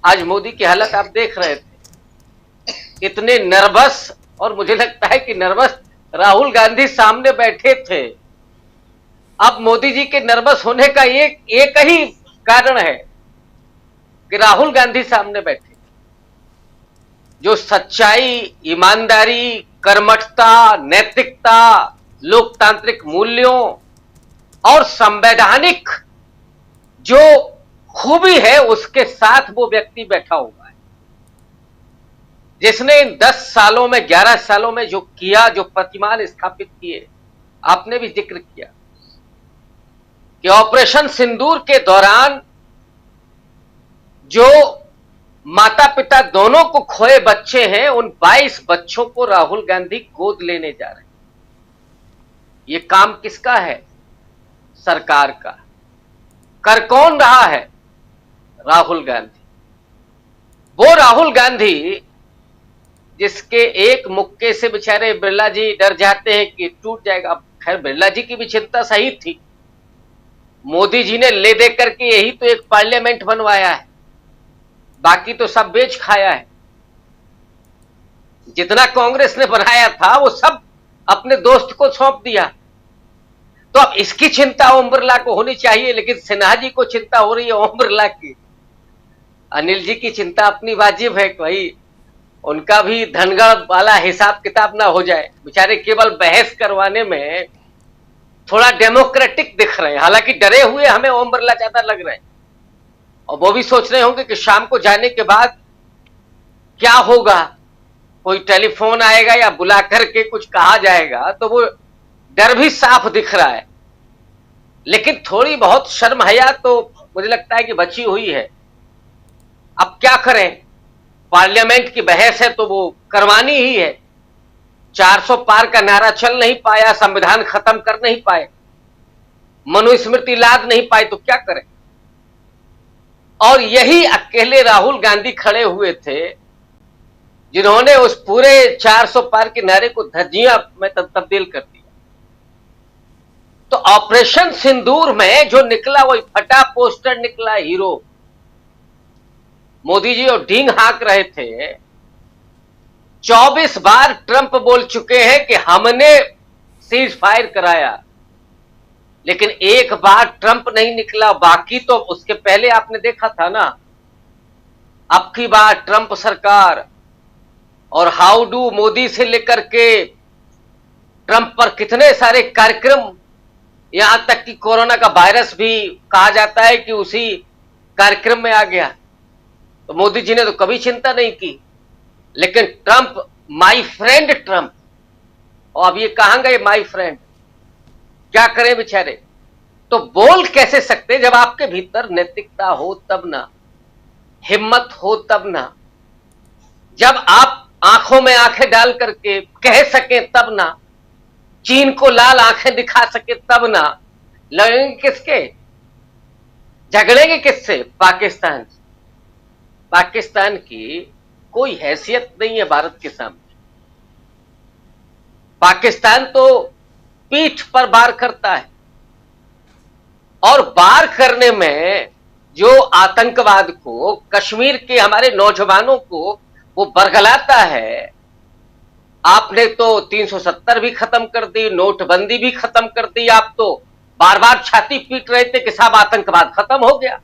आज मोदी की हालत आप देख रहे थे, इतने नर्वस, और मुझे लगता है कि नर्वस राहुल गांधी सामने बैठे थे। अब मोदी जी के नर्वस होने का एक ही कारण है कि राहुल गांधी सामने बैठे। जो सच्चाई, ईमानदारी, कर्मठता, नैतिकता, लोकतांत्रिक मूल्यों और संवैधानिक जो खूबी है, उसके साथ वो व्यक्ति बैठा हुआ है, जिसने इन 10 सालों में, 11 सालों में जो किया, जो प्रतिमान स्थापित किए। आपने भी जिक्र किया कि ऑपरेशन सिंदूर के दौरान जो माता पिता दोनों को खोए बच्चे हैं, उन 22 बच्चों को राहुल गांधी गोद लेने जा रहे हैं। ये काम किसका है? सरकार का। कर कौन रहा है? राहुल गांधी। वो राहुल गांधी जिसके एक मुक्के से बेचारे बिरला जी डर जाते हैं कि टूट जाएगा। अब खैर बिरला जी की भी चिंता सही थी, मोदी जी ने ले दे करके यही तो एक पार्लियामेंट बनवाया है। बाकी तो सब बेच खाया है। जितना कांग्रेस ने बनाया था वो सब अपने दोस्त को सौंप दिया। तो अब इसकी चिंता ओम बिरला को होनी चाहिए, लेकिन सिन्हा जी को चिंता हो रही है ओम बिरला की। अनिल जी की चिंता अपनी वाजिब है कि भाई उनका भी धनगढ़ वाला हिसाब किताब ना हो जाए। बेचारे केवल बहस करवाने में थोड़ा डेमोक्रेटिक दिख रहे हैं, हालांकि डरे हुए हमें ओम बिरला ज्यादा लग रहे हैं। और वो भी सोच रहे होंगे कि शाम को जाने के बाद क्या होगा, कोई टेलीफोन आएगा या बुला करके कुछ कहा जाएगा, तो वो डर भी साफ दिख रहा है। लेकिन थोड़ी बहुत शर्म हया तो मुझे लगता है कि बची हुई है। अब क्या करें, पार्लियामेंट की बहस है तो वो करवानी ही है। 400 पार का नारा चल नहीं पाया, संविधान खत्म कर नहीं पाए, मनुस्मृति लाद नहीं पाए, तो क्या करें। और यही अकेले राहुल गांधी खड़े हुए थे जिन्होंने उस पूरे 400 पार के नारे को धज्जियां में तब्दील कर दिया। तो ऑपरेशन सिंदूर में जो निकला वही फटा पोस्टर निकला, हीरो। मोदी जी और ढींग हाँक रहे थे। 24 बार ट्रंप बोल चुके हैं कि हमने सीज फायर कराया, लेकिन एक बार ट्रंप नहीं निकला। बाकी तो उसके पहले आपने देखा था ना, अब की बार ट्रंप सरकार और हाउ डू मोदी से लेकर के ट्रंप पर कितने सारे कार्यक्रम, यहां तक कि कोरोना का वायरस भी कहा जाता है कि उसी कार्यक्रम में आ गया। तो मोदी जी ने तो कभी चिंता नहीं की, लेकिन ट्रंप, माय फ्रेंड ट्रंप, और अब ये कहां गए माय फ्रेंड, क्या करें बेचारे। तो बोल कैसे सकते जब आपके भीतर नैतिकता हो तब ना, हिम्मत हो तब ना, जब आप आंखों में आंखें डाल करके कह सके तब ना, चीन को लाल आंखें दिखा सके तब ना। लड़ेंगे किसके, झगड़ेंगे किससे? पाकिस्तान से। पाकिस्तान की कोई हैसियत नहीं है भारत के सामने। पाकिस्तान तो पीठ पर वार करता है, और वार करने में जो आतंकवाद को, कश्मीर के हमारे नौजवानों को वो बरगलाता है। आपने तो 370 भी खत्म कर दी, नोटबंदी भी खत्म कर दी। आप तो बार बार छाती पीट रहे थे कि साहब आतंकवाद खत्म हो गया।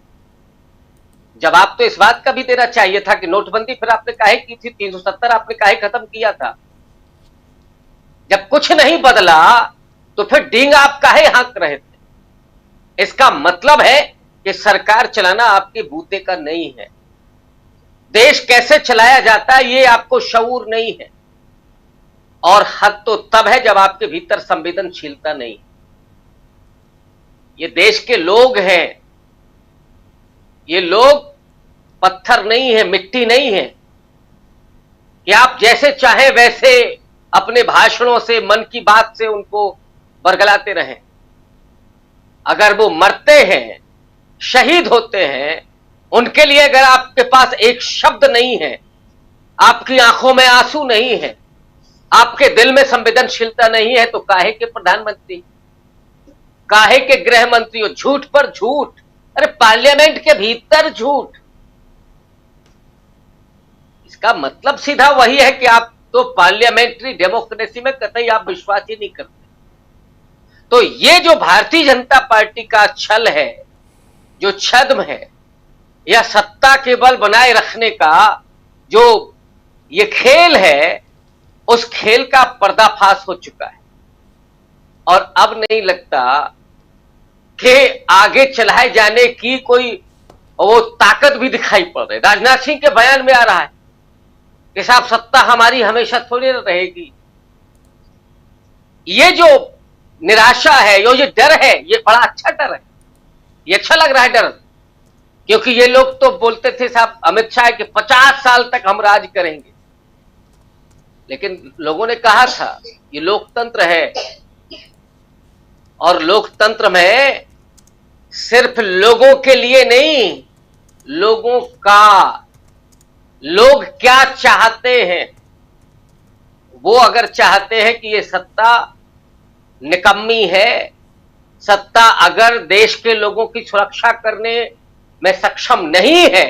जवाब तो इस बात का भी देना चाहिए था कि नोटबंदी फिर आपने काहे की थी, 370 आपने काहे खत्म किया था। जब कुछ नहीं बदला तो फिर डींग आप काहे हाँक रहे थे। इसका मतलब है कि सरकार चलाना आपके बूते का नहीं है। देश कैसे चलाया जाता है ये आपको शऊर नहीं है। और हद तो तब है जब आपके भीतर संवेदनशीलता नहीं। ये देश के लोग हैं, ये लोग पत्थर नहीं है, मिट्टी नहीं है कि आप जैसे चाहे वैसे अपने भाषणों से, मन की बात से उनको बरगलाते रहें। अगर वो मरते हैं, शहीद होते हैं, उनके लिए अगर आपके पास एक शब्द नहीं है, आपकी आंखों में आंसू नहीं है, आपके दिल में संवेदनशीलता नहीं है, तो काहे के प्रधानमंत्री, काहे के गृह मंत्री हो। झूठ पर झूठ, अरे पार्लियामेंट के भीतर झूठ। इसका मतलब सीधा वही है कि आप तो पार्लियामेंट्री डेमोक्रेसी में कतई आप विश्वास ही नहीं करते। तो ये जो भारतीय जनता पार्टी का छल है, जो छद्म है, या सत्ता के बल बनाए रखने का जो ये खेल है, उस खेल का पर्दाफाश हो चुका है। और अब नहीं लगता कि आगे चलाए जाने की कोई वो ताकत भी दिखाई पड़ रही। राजनाथ सिंह के बयान में आ रहा है कि साहब सत्ता हमारी हमेशा थोड़ी रहेगी। ये जो निराशा है, ये डर है, ये बड़ा अच्छा डर है, ये अच्छा लग रहा है डर। क्योंकि ये लोग तो बोलते थे साहब अमित शाह कि 50 साल तक हम राज करेंगे, लेकिन लोगों ने कहा था ये लोकतंत्र है, और लोकतंत्र में सिर्फ लोगों के लिए नहीं, लोगों का, लोग क्या चाहते हैं। वो अगर चाहते हैं कि ये सत्ता निकम्मी है, सत्ता अगर देश के लोगों की सुरक्षा करने में सक्षम नहीं है,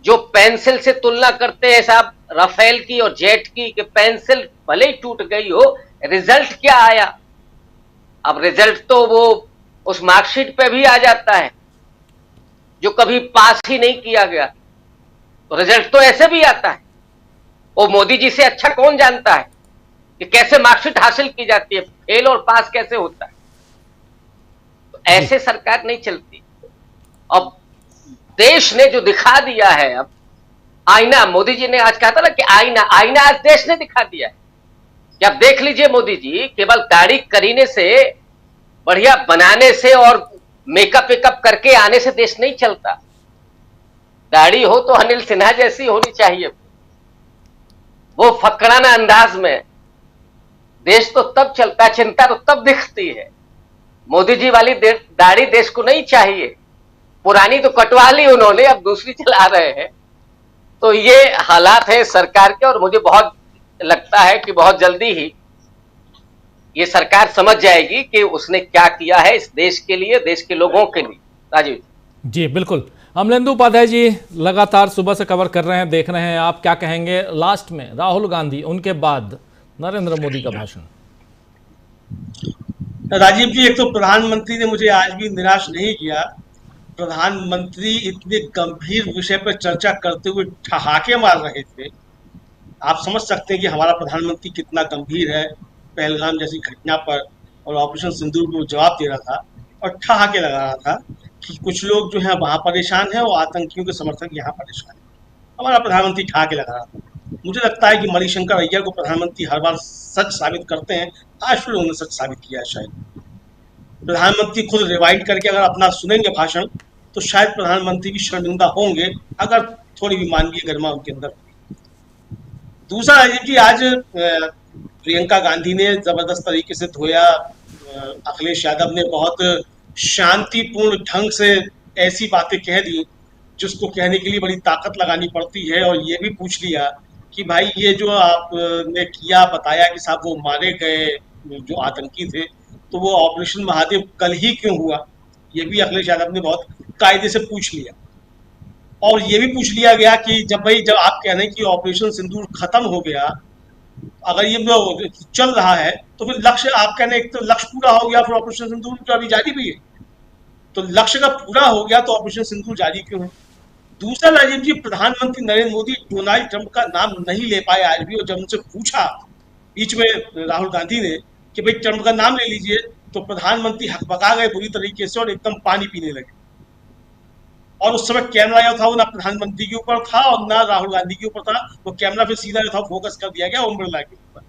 जो पेंसिल से तुलना करते हैं साहब राफेल की और जेट की, कि पेंसिल भले ही टूट गई हो, रिजल्ट क्या आया? अब रिजल्ट तो वो उस मार्कशीट पे भी आ जाता है जो कभी पास ही नहीं किया गया, तो रिजल्ट तो ऐसे भी आता है। वो मोदी जी से अच्छा कौन जानता है कि कैसे मार्कशीट हासिल की जाती है, फेल और पास कैसे होता है? तो ऐसे सरकार नहीं चलती। अब देश ने जो दिखा दिया है, अब आईना, मोदी जी ने आज कहा था ना कि आईना, आईना आज देश ने दिखा दिया है कि अब देख लीजिए मोदी जी, केवल दाढ़ी करीने से, बढ़िया बनाने से और मेकअप वेकअप करके आने से देश नहीं चलता। दाढ़ी हो तो अनिल सिन्हा जैसी होनी चाहिए, वो फकराना अंदाज में। देश तो तब चलता है, चिंता तो तब दिखती है। मोदी जी वाली दाढ़ी देश को नहीं चाहिए। पुरानी तो कटवा ली उन्होंने, अब दूसरी चला रहे हैं। तो ये हालात है सरकार के, और मुझे बहुत लगता है कि बहुत जल्दी ही ये सरकार समझ जाएगी कि उसने क्या किया है इस देश के लिए, देश के लोगों के लिए। राजीव जी बिल्कुल। अमलेंदु उपाध्याय जी लगातार सुबह से कवर कर रहे हैं, देख रहे हैं, आप क्या कहेंगे लास्ट में राहुल गांधी, उनके बाद नरेंद्र मोदी का भाषण? राजीव जी, एक तो प्रधानमंत्री ने मुझे आज भी निराश नहीं किया। प्रधानमंत्री इतने गंभीर विषय पर चर्चा करते हुए ठहाके मार रहे थे। आप समझ सकते हैं कि हमारा प्रधानमंत्री कितना गंभीर है पहलगाम जैसी घटना पर, और ऑपरेशन सिंदूर को जवाब दे रहा था और ठहाके लगा रहा था कि कुछ लोग जो है वहां परेशान है और आतंकियों के समर्थक यहाँ परेशान है। हमारा प्रधानमंत्री ठहाके लगा रहा था। मुझे लगता है कि मणिशंकर अय्यर को प्रधानमंत्री हर बार सच साबित करते हैं, आज फिर उन्होंने सच साबित किया है। शायद प्रधानमंत्री खुद रिवाइंड करके अगर अपना सुनेंगे भाषण तो शायद प्रधानमंत्री भी शर्मिंदा होंगे, अगर थोड़ी भी मानवीय गरिमा उनके अंदर होगी। दूसरा राजीव जी, आज प्रियंका गांधी ने जबरदस्त तरीके से धोया, अखिलेश यादव ने बहुत शांतिपूर्ण ढंग से ऐसी बातें कह दी जिसको कहने के लिए बड़ी ताकत लगानी पड़ती है, और ये भी पूछ लिया कि भाई ये जो आपने किया, बताया कि साहब वो मारे गए जो आतंकी थे, तो वो ऑपरेशन महादेव कल ही क्यों हुआ, ये भी अखिलेश यादव ने बहुत कायदे से पूछ लिया। और ये भी पूछ लिया गया कि जब आप कह रहे हैं कि ऑपरेशन सिंदूर खत्म हो गया, अगर ये चल रहा है तो फिर लक्ष्य, आप कह रहे हैं एक तो लक्ष्य पूरा हो गया, फिर ऑपरेशन सिंदूर जो अभी जारी भी है, तो लक्ष्य का पूरा हो गया तो ऑपरेशन सिंदूर जारी क्यों है? दूसरा राजीव जी, प्रधानमंत्री नरेंद्र मोदी डोनाल्ड ट्रंप का नाम नहीं ले पाए आज भी, और जब उनसे पूछा बीच में राहुल गांधी ने कि भाई ट्रंप का नाम ले लीजिए, तो प्रधानमंत्री हकबका गए बुरी तरीके से और एकदम पानी पीने लगे। और उस समय कैमरा जो था वो ना प्रधानमंत्री के ऊपर था और ना राहुल गांधी के ऊपर था, वो कैमरा फिर सीधा जो था फोकस कर दिया गया ओम बिरला के ऊपर।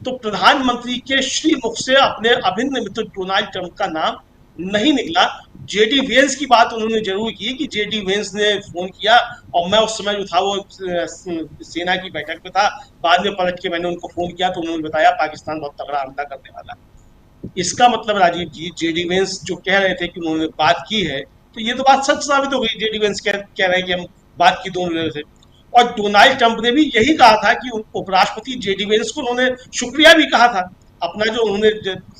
तो प्रधानमंत्री के श्रीमुख से अपने अभिन्न मित्र डोनाल्ड ट्रंप का नाम नहीं निकला। जेडी वेंस की बात उन्होंने जरूर की कि जेडी वेंस ने फोन किया, और मैं उस समय जो था वो सेना की बैठक में था, बाद में पलट के मैंने उनको फोन किया तो उन्होंने बताया पाकिस्तान बहुत तगड़ा हमला करने वाला है। इसका मतलब राजीव जी, जेडी वेंस जो कह रहे थे कि उन्होंने बात की है, तो ये तो बात सच साबित हो गई। जेडी वेंस कह रहे हैं कि हम बात की दोनों से, और डोनाल्ड ट्रंप ने भी यही कहा था कि उपराष्ट्रपति जेडी वेंस को उन्होंने शुक्रिया भी कहा था, अपना जो उन्होंने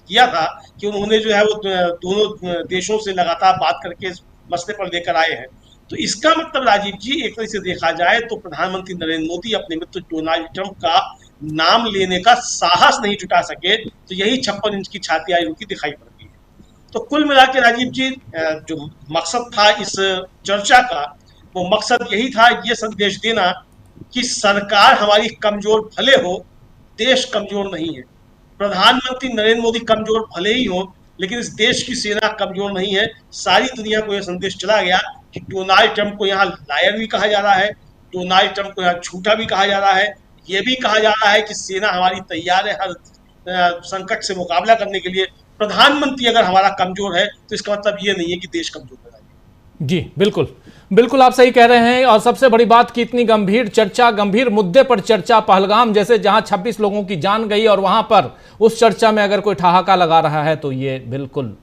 किया था कि उन्होंने जो है वो दोनों देशों से लगातार बात करके इस मसले पर लेकर आए हैं। तो इसका मतलब राजीव जी, एक तरह से देखा जाए तो प्रधानमंत्री नरेंद्र मोदी अपने मित्र डोनाल्ड ट्रंप का नाम लेने का साहस नहीं जुटा सके, तो यही 56 इंच की छाती आई उनकी दिखाई पड़ती है। तो कुल मिला के राजीव जी, जो मकसद था इस चर्चा का, वो मकसद यही था, ये संदेश देना कि सरकार हमारी कमजोर भले हो, देश कमजोर नहीं है। प्रधानमंत्री नरेंद्र मोदी कमजोर भले ही हो, लेकिन इस देश की सेना कमजोर नहीं है। सारी दुनिया को यह संदेश चला गया कि डोनाल्ड ट्रंप को यहाँ लायर भी कहा जा रहा है, डोनाल्ड ट्रंप को यहाँ झूठा भी कहा जा रहा है, ये भी कहा जा रहा है कि सेना हमारी तैयार है हर संकट से मुकाबला करने के लिए। प्रधानमंत्री अगर हमारा कमजोर है तो इसका मतलब ये नहीं है कि देश कमजोर है। जी बिल्कुल बिल्कुल, आप सही कह रहे हैं। और सबसे बड़ी बात कि इतनी गंभीर चर्चा, गंभीर मुद्दे पर चर्चा, पहलगाम जैसे जहां 26 लोगों की जान गई, और वहां पर उस चर्चा में अगर कोई ठहाका लगा रहा है तो ये बिल्कुल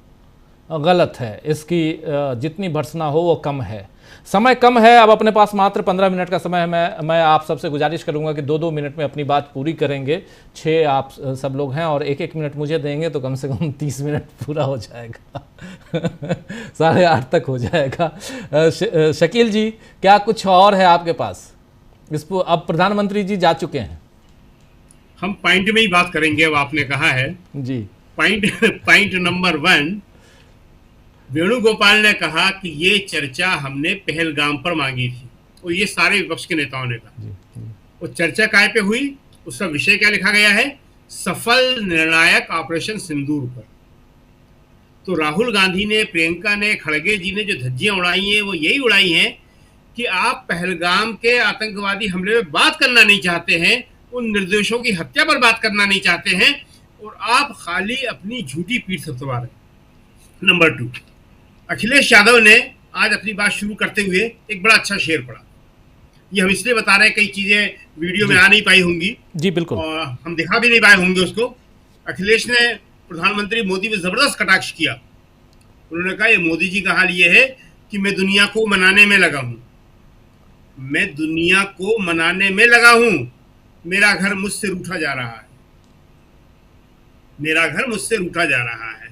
गलत है। इसकी जितनी भर्त्सना हो वो कम है। समय कम है, अब अपने पास मात्र 15 मिनट का समय है। मैं आप सबसे गुजारिश करूंगा कि 2-2 मिनट में अपनी बात पूरी करेंगे। 6 आप सब लोग हैं और 1-1 मिनट मुझे देंगे तो कम से कम 30 मिनट पूरा हो जाएगा। 8:30 तक हो जाएगा। शकील जी, क्या कुछ और है आपके पास? अब प्रधानमंत्री जी जा चुके हैं, हम पॉइंट में ही बात करेंगे। अब आपने कहा है जी, पॉइंट नंबर 1, वेणुगोपाल ने कहा कि ये चर्चा हमने पहलगाम पर मांगी थी, और ये सारे विपक्ष के नेताओं ने कहा। और चर्चा काय पे हुई, उसका विषय क्या लिखा गया है? सफल निर्णायक ऑपरेशन सिंदूर पर। तो राहुल गांधी ने, प्रियंका ने, खड़गे जी ने जो धज्जियां उड़ाई हैं वो यही उड़ाई हैं कि आप पहलगाम के आतंकवादी हमले में बात करना नहीं चाहते हैं, उन निर्दोषों की हत्या पर बात करना नहीं चाहते हैं, और आप खाली अपनी झूठी पीठ थपथपा रहे हैं। नंबर 2, अखिलेश यादव ने आज अपनी बात शुरू करते हुए एक बड़ा अच्छा शेर पढ़ा। ये हम इसलिए बता रहे हैं, कई चीजें वीडियो में आ नहीं पाई होंगी जी बिल्कुल, और हम दिखा भी नहीं पाए होंगे उसको। अखिलेश ने प्रधानमंत्री मोदी पे जबरदस्त कटाक्ष किया। उन्होंने कहा ये मोदी जी का हाल ये है कि मैं दुनिया को मनाने में लगा हूं, मैं दुनिया को मनाने में लगा हूं, मेरा घर मुझसे रूठा जा रहा है, मेरा घर मुझसे रूठा जा रहा है।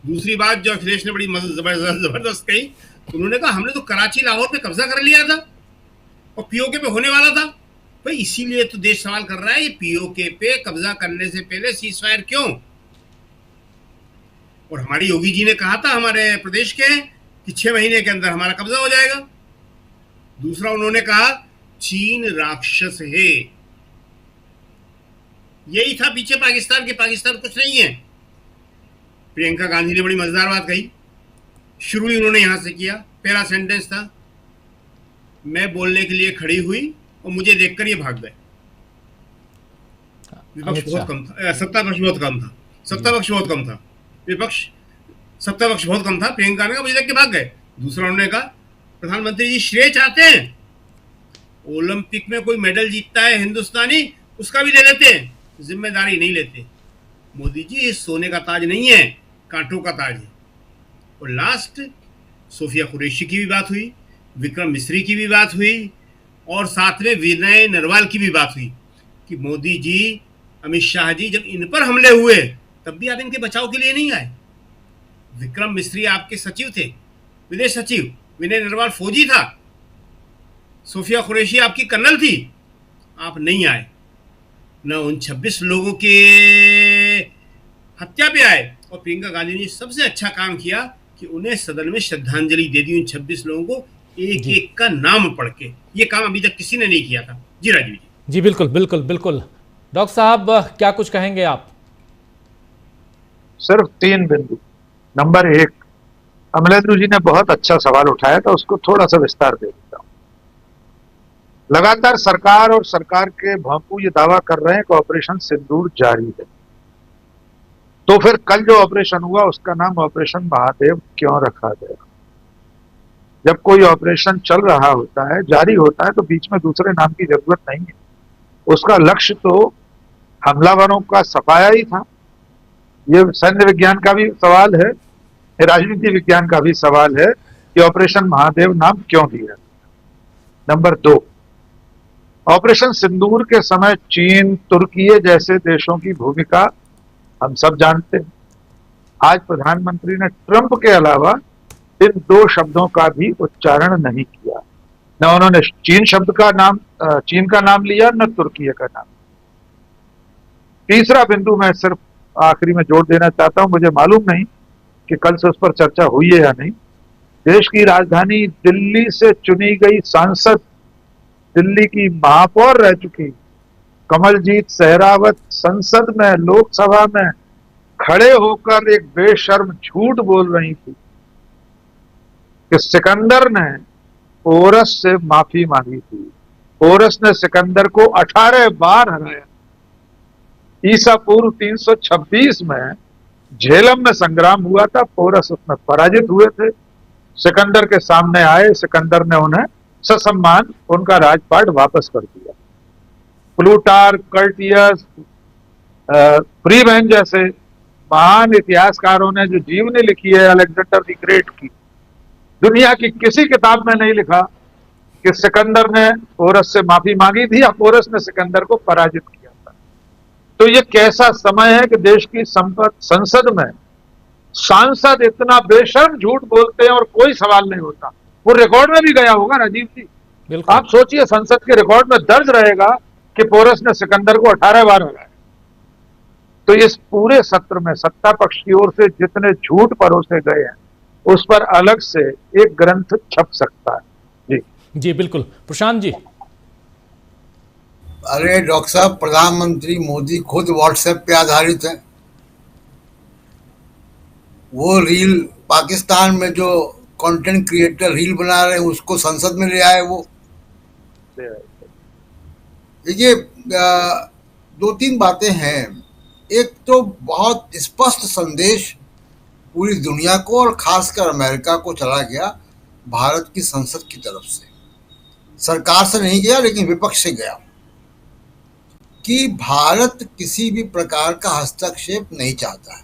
दूसरी बात जो अखिलेश ने बड़ी जबरदस्त कही, उन्होंने कहा हमने तो कराची लाहौर पे कब्जा कर लिया था और पीओके पे होने वाला था। भाई इसीलिए तो देश सवाल कर रहा है, ये पीओके पे कब्जा करने से पहले सीजफायर क्यों? और हमारी योगी जी ने कहा था हमारे प्रदेश के कि 6 महीने के अंदर हमारा कब्जा हो जाएगा। दूसरा उन्होंने कहा चीन राक्षस है, यही था पीछे पाकिस्तान के, पाकिस्तान कुछ नहीं है। प्रियंका गांधी ने बड़ी मजेदार बात कही, शुरू ही उन्होंने यहां से किया, पहला सेंटेंस था मैं बोलने के लिए खड़ी हुई और मुझे देखकर ये भाग गए। विपक्ष बहुत कम था, सत्ता पक्ष बहुत कम था, सत्ता पक्ष बहुत कम था, विपक्ष सत्ता पक्ष बहुत कम था। प्रियंका ने कहा मुझे देख के भाग गए। दूसरा उन्होंने कहा प्रधानमंत्री जी श्रेय चाहते हैं, ओलंपिक में कोई मेडल जीतता है हिंदुस्तानी, उसका भी ले लेते हैं, जिम्मेदारी नहीं लेते। मोदी जी ये सोने का ताज नहीं है, कांटों का ताज है। और लास्ट सोफिया कुरैशी की भी बात हुई, विक्रम मिस्री की भी बात हुई, और साथ में विनय नरवाल की भी बात हुई कि मोदी जी, अमित शाह जी जब इन पर हमले हुए तब भी आप इनके बचाव के लिए नहीं आए। विक्रम मिस्री आपके सचिव थे, विदेश सचिव, विनय नरवाल फौजी था, सोफिया कुरैशी आपकी कर्नल थी, आप नहीं आए, न उन 26 लोगों के हत्या पे आए। और प्रियंका गांधी ने सबसे अच्छा काम किया कि उन्हें सदन में श्रद्धांजलि दे दी उन 26 लोगों को एक एक का नाम पढ़ के। ये काम अभी तक किसी ने नहीं किया था। जी राजीव जी। जी बिल्कुल बिल्कुल बिल्कुल। डॉक्टर साहब क्या कुछ कहेंगे आप? सिर्फ 3 बिंदु। नंबर 1, अमलेंद्र जी ने बहुत अच्छा सवाल उठाया था, उसको थोड़ा सा विस्तार दे देता हूं। लगातार सरकार और सरकार के भांपू ये दावा कर रहे हैं कि ऑपरेशन सिंदूर जारी है, तो फिर कल जो ऑपरेशन हुआ उसका नाम ऑपरेशन महादेव क्यों रखा गया? जब कोई ऑपरेशन चल रहा होता है, जारी होता है, तो बीच में दूसरे नाम की जरूरत नहीं है। उसका लक्ष्य तो हमलावरों का सफाया ही था। ये सैन्य विज्ञान का भी सवाल है, राजनीति विज्ञान का भी सवाल है कि ऑपरेशन महादेव नाम क्यों दिया। नंबर 2, ऑपरेशन सिंदूर के समय चीन, तुर्की जैसे देशों की भूमिका हम सब जानते हैं। आज प्रधानमंत्री ने ट्रंप के अलावा इन 2 शब्दों का भी उच्चारण नहीं किया, न उन्होंने चीन शब्द का नाम, चीन का नाम लिया, न तुर्की का नाम। तीसरा बिंदु मैं सिर्फ आखिरी में जोड़ देना चाहता हूं, मुझे मालूम नहीं कि कल से उस पर चर्चा हुई है या नहीं। देश की राजधानी दिल्ली से चुनी गई सांसद, दिल्ली की महापौर रह चुकी कमलजीत सहरावत संसद में, लोकसभा में खड़े होकर एक बेशर्म झूठ बोल रही थी कि सिकंदर ने पोरस से माफी मांगी थी। पोरस ने सिकंदर को 18 बार हराया। ईसा पूर्व 326 में झेलम में संग्राम हुआ था, पोरस उसमें पराजित हुए थे। सिकंदर के सामने आए, सिकंदर ने उन्हें ससम्मान उनका राजपाट वापस कर दिया। प्लूटार्क, कर्टियस, फ्रीमैन जैसे महान इतिहासकारों ने जो जीवनी लिखी है अलेक्जेंडर द ग्रेट की, दुनिया की किसी किताब में नहीं लिखा कि सिकंदर ने पोरस से माफी मांगी थी या पोरस ने सिकंदर को पराजित किया था। तो ये कैसा समय है कि देश की संसद में सांसद इतना बेशर्म झूठ बोलते हैं और कोई सवाल नहीं होता। वो रिकॉर्ड में भी गया होगा राजीव जी। आप सोचिए, संसद के रिकॉर्ड में दर्ज रहेगा कि पोरस ने सिकंदर को 18 बार हराया। तो इस पूरे सत्र में सत्ता पक्ष की ओर से जितने झूठ परोसे गए हैं उस पर अलग से एक ग्रंथ छप सकता है। जी बिल्कुल। प्रशांत जी। अरे डॉक्टर साहब, प्रधानमंत्री मोदी खुद व्हाट्सएप पे आधारित है। वो रील पाकिस्तान में जो कंटेंट क्रिएटर रील बना रहे हैं उसको संसद में ले आए। वो देखिए, दो तीन बातें हैं। एक तो बहुत स्पष्ट संदेश पूरी दुनिया को और खासकर अमेरिका को चला गया भारत की संसद की तरफ से। सरकार से नहीं गया लेकिन विपक्ष से गया कि भारत किसी भी प्रकार का हस्तक्षेप नहीं चाहता है।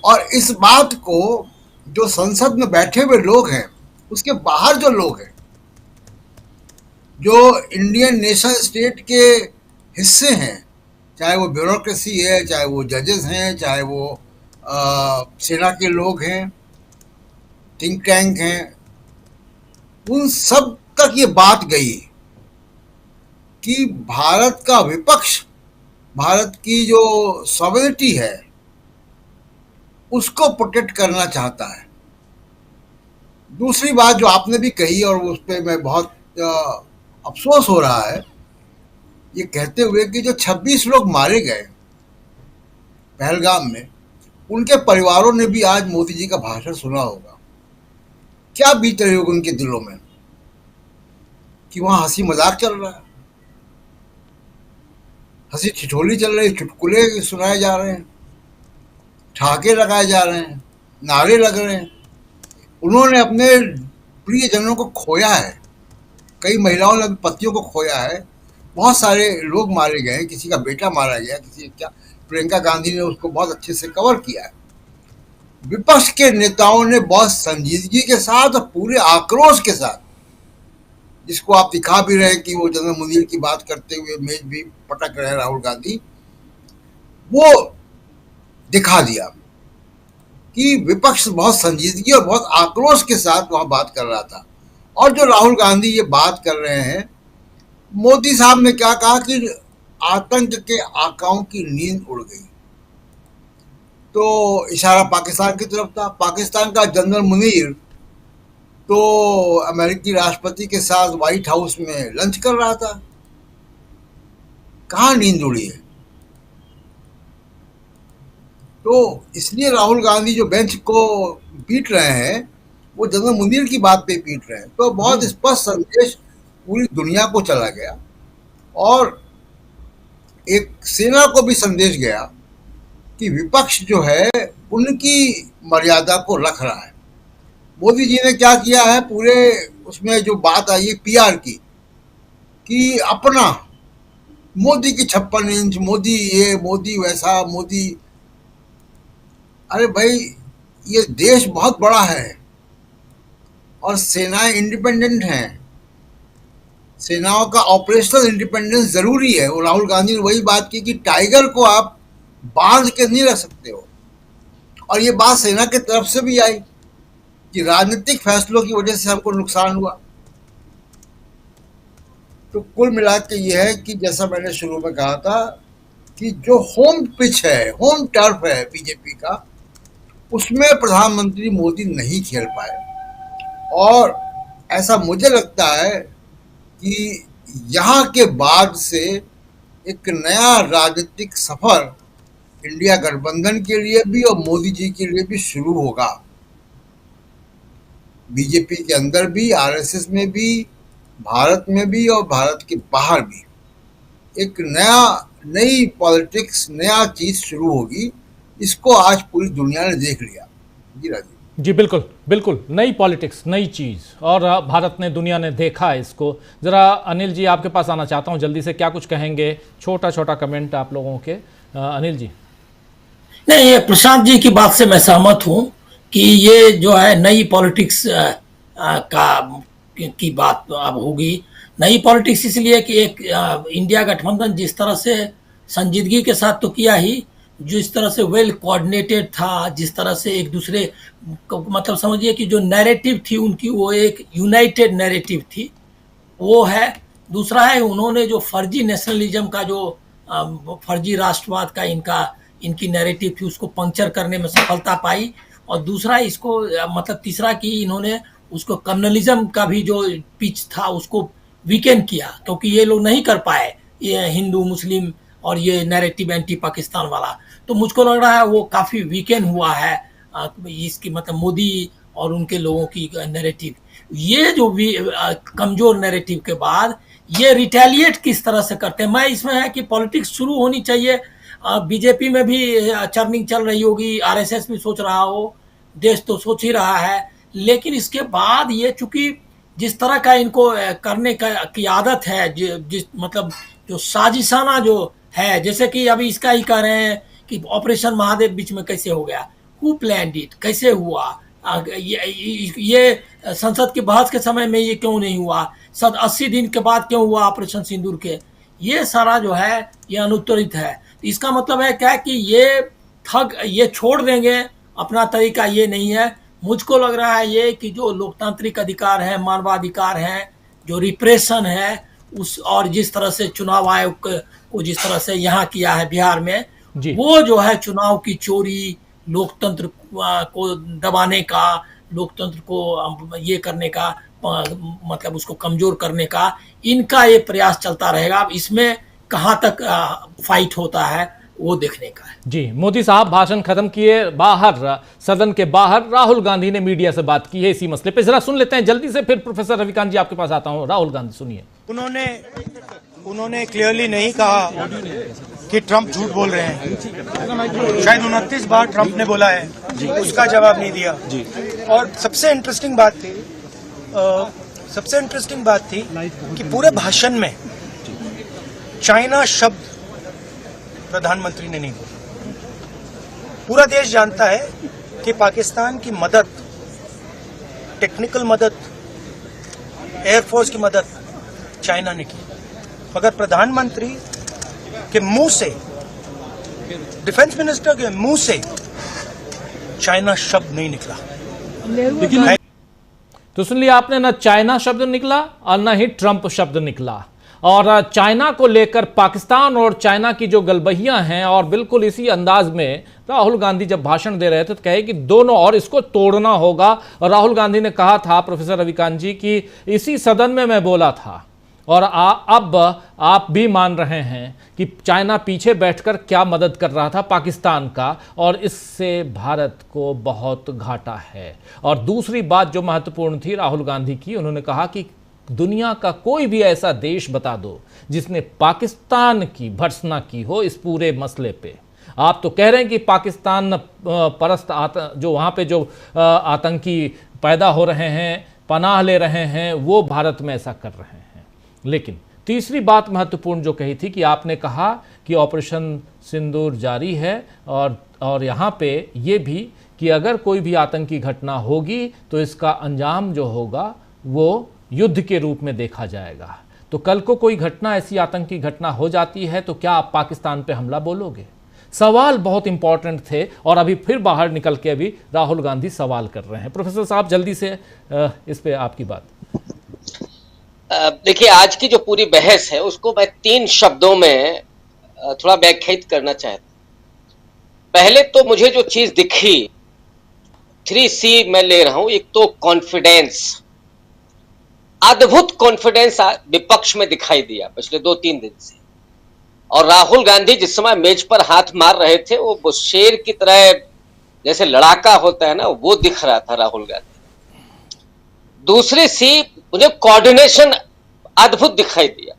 और इस बात को जो संसद में बैठे हुए लोग हैं, उसके बाहर जो लोग हैं, जो इंडियन नेशन स्टेट के हिस्से हैं, चाहे वो ब्यूरोक्रेसी है, चाहे वो जजेस हैं, चाहे वो सेना के लोग हैं, थिंक टैंक हैं, उन सब तक ये बात गई कि भारत का विपक्ष भारत की जो सॉवरेनिटी है उसको प्रोटेक्ट करना चाहता है। दूसरी बात जो आपने भी कही और उस पर मैं बहुत अफसोस हो रहा है ये कहते हुए कि जो 26 लोग मारे गए पहलगाम में, उनके परिवारों ने भी आज मोदी जी का भाषण सुना होगा। क्या बीत रही होगी उनके दिलों में कि वहां हंसी मजाक चल रहा है, हंसी ठिठोली चल रही, चुटकुले सुनाए जा रहे हैं, ठहाके लगाए जा रहे हैं, नारे लग रहे हैं। उन्होंने अपने प्रियजनों को खोया है, कई महिलाओं ने पतियों को खोया है, बहुत सारे लोग मारे गए, किसी का बेटा मारा गया, किसी क्या, प्रियंका गांधी ने उसको बहुत अच्छे से कवर किया है। विपक्ष के नेताओं ने बहुत संजीदगी के साथ और पूरे आक्रोश के साथ, जिसको आप दिखा भी रहे कि वो जनरल मुनीर की बात करते हुए मेज भी पटक रहे राहुल गांधी, वो दिखा दिया कि विपक्ष बहुत संजीदगी और बहुत आक्रोश के साथ वहां बात कर रहा था। और जो राहुल गांधी ये बात कर रहे हैं, मोदी साहब ने क्या कहा कि आतंक के आकाओं की नींद उड़ गई, तो इशारा पाकिस्तान की तरफ था। पाकिस्तान का जनरल मुनीर तो अमेरिकी राष्ट्रपति के साथ व्हाइट हाउस में लंच कर रहा था। कहाँ नींद उड़ी है? तो इसलिए राहुल गांधी जो बेंच को पीट रहे हैं वो जनरल मुनीर की बात पे पीट रहे हैं। तो बहुत स्पष्ट संदेश पूरी दुनिया को चला गया और एक सेना को भी संदेश गया कि विपक्ष जो है उनकी मर्यादा को रख रहा है। मोदी जी ने क्या किया है, पूरे उसमें जो बात आई है पीआर की, कि अपना मोदी की 56 इंच, मोदी ये, मोदी वैसा, मोदी। अरे भाई, ये देश बहुत बड़ा है और सेनाएं इंडिपेंडेंट हैं, सेनाओं का ऑपरेशनल इंडिपेंडेंस जरूरी है। और राहुल गांधी ने वही बात की कि टाइगर को आप बांध के नहीं रख सकते हो। और ये बात सेना की तरफ से भी आई कि राजनीतिक फैसलों की वजह से हमको नुकसान हुआ। तो कुल मिला के ये है कि जैसा मैंने शुरू में कहा था कि जो होम पिच है, होम टर्फ है बीजेपी का, उसमें प्रधानमंत्री मोदी नहीं खेल पाए। और ऐसा मुझे लगता है कि यहाँ के बाद से एक नया राजनीतिक सफर इंडिया गठबंधन के लिए भी और मोदी जी के लिए भी शुरू होगा। बीजेपी के अंदर भी, आरएसएस में भी, भारत में भी और भारत के बाहर भी एक नई पॉलिटिक्स, नया चीज शुरू होगी। इसको आज पूरी दुनिया ने देख लिया। जी राजीव जी, बिल्कुल बिल्कुल, नई पॉलिटिक्स, नई चीज़, और भारत ने, दुनिया ने देखा है इसको। ज़रा अनिल जी आपके पास आना चाहता हूँ, जल्दी से क्या कुछ कहेंगे? छोटा छोटा कमेंट आप लोगों के। अनिल जी। नहीं, ये प्रशांत जी की बात से मैं सहमत हूं कि ये जो है नई पॉलिटिक्स की बात अब होगी। नई पॉलिटिक्स इसलिए कि एक इंडिया गठबंधन जिस तरह से संजीदगी के साथ तो किया ही, जिस तरह से वेल कोऑर्डिनेटेड था, जिस तरह से एक दूसरे को मतलब समझिए कि जो नैरेटिव थी उनकी वो एक यूनाइटेड नैरेटिव थी, वो है। दूसरा है उन्होंने जो फर्जी नेशनलिज्म का जो फर्जी राष्ट्रवाद का इनकी नैरेटिव थी उसको पंक्चर करने में सफलता पाई। और दूसरा इसको मतलब तीसरा कि इन्होंने उसको कम्युनलिज्म का भी जो पिच था उसको वीकेंड किया, क्योंकि ये लोग नहीं कर पाए ये हिंदू मुस्लिम और ये नैरेटिव एंटी पाकिस्तान वाला। तो मुझको लग रहा है वो काफ़ी वीकेंड हुआ है इसकी मतलब मोदी और उनके लोगों की नैरेटिव। ये जो भी कमज़ोर नैरेटिव के बाद ये रिटेलिएट किस तरह से करते हैं, मैं इसमें है कि पॉलिटिक्स शुरू होनी चाहिए। बीजेपी में भी चर्निंग चल रही होगी, आरएसएस भी सोच रहा हो, देश तो सोच ही रहा है, लेकिन इसके बाद ये चूंकि जिस तरह का इनको करने की आदत है, जिस मतलब जो साजिशाना जो है, जैसे कि अभी इसका ही कह रहे हैं कि ऑपरेशन महादेव बीच में कैसे हो गया, हु प्लान्ड इट, कैसे हुआ, ये संसद की बहस के समय में ये क्यों नहीं हुआ, 80 दिन के बाद क्यों हुआ ऑपरेशन सिंदूर के, ये सारा जो है ये अनुत्तरित है। इसका मतलब है क्या कि ये छोड़ देंगे, अपना तरीका ये नहीं है। मुझको लग रहा है ये कि जो लोकतांत्रिक अधिकार है, मानवाधिकार है, जो रिप्रेशन है उस, और जिस तरह से चुनाव आयोग को जिस तरह से यहाँ किया है बिहार में, वो जो है चुनाव की चोरी, लोकतंत्र को दबाने का, लोकतंत्र को ये करने का, मतलब उसको कमजोर करने का, इनका ये प्रयास चलता रहेगा। अब इसमें कहाँ तक फाइट होता है वो देखने का है। जी, मोदी साहब भाषण खत्म किए, बाहर सदन के बाहर राहुल गांधी ने मीडिया से बात की है इसी मसले पे, जरा सुन लेते हैं जल्दी से, फिर प्रोफेसर रविकांत जी आपके पास आता हूं। राहुल गांधी सुनिए। उन्होंने क्लियरली नहीं कहा कि ट्रंप झूठ बोल रहे हैं। शायद 29 बार ट्रंप ने बोला है, उसका जवाब नहीं दिया। और सबसे इंटरेस्टिंग बात थी कि पूरे भाषण में चाइना शब्द प्रधानमंत्री ने नहीं बोला। पूरा देश जानता है कि पाकिस्तान की मदद, टेक्निकल मदद, एयरफोर्स की मदद चाइना ने की, मगर प्रधानमंत्री के मुंह से, डिफेंस मिनिस्टर के मुंह से चाइना शब्द नहीं निकला। तो सुन लिया आपने, ना चाइना शब्द निकला और ना ही ट्रंप शब्द निकला। और चाइना को लेकर पाकिस्तान और चाइना की जो गलबहियां हैं, और बिल्कुल इसी अंदाज में राहुल गांधी जब भाषण दे रहे थे तो कहे कि दोनों, और इसको तोड़ना होगा। और राहुल गांधी ने कहा था प्रोफेसर रविकांत जी कि इसी सदन में मैं बोला था, और अब आप भी मान रहे हैं कि चाइना पीछे बैठकर क्या मदद कर रहा था पाकिस्तान का, और इससे भारत को बहुत घाटा है। और दूसरी बात जो महत्वपूर्ण थी राहुल गांधी की, उन्होंने कहा कि दुनिया का कोई भी ऐसा देश बता दो जिसने पाकिस्तान की भर्त्सना की हो इस पूरे मसले पे। आप तो कह रहे हैं कि पाकिस्तान परस्त जो वहाँ पे जो आतंकी पैदा हो रहे हैं, पनाह ले रहे हैं, वो भारत में ऐसा कर रहे हैं। लेकिन तीसरी बात महत्वपूर्ण जो कही थी कि आपने कहा कि ऑपरेशन सिंदूर जारी है, और यहाँ पे ये भी कि अगर कोई भी आतंकी घटना होगी तो इसका अंजाम जो होगा वो युद्ध के रूप में देखा जाएगा। तो कल को कोई घटना, ऐसी आतंकी घटना हो जाती है तो क्या आप पाकिस्तान पे हमला बोलोगे? सवाल बहुत इंपॉर्टेंट थे, और अभी फिर बाहर निकल के अभी राहुल गांधी सवाल कर रहे हैं। प्रोफेसर साहब जल्दी से इस पे आपकी बात। देखिए, आज की जो पूरी बहस है उसको मैं 3 शब्दों में थोड़ा व्याख्यायित करना चाहता हूं। पहले तो मुझे जो चीज दिखी, 3C मैं ले रहा हूं। एक तो कॉन्फिडेंस, अद्भुत कॉन्फिडेंस विपक्ष में दिखाई दिया पिछले 2-3 दिन से। और राहुल गांधी जिस समय मेज पर हाथ मार रहे थे, वो शेर की तरह जैसे लड़ाका होता है ना, वो दिख रहा था राहुल गांधी। दूसरी C, मुझे कोऑर्डिनेशन अद्भुत दिखाई दिया।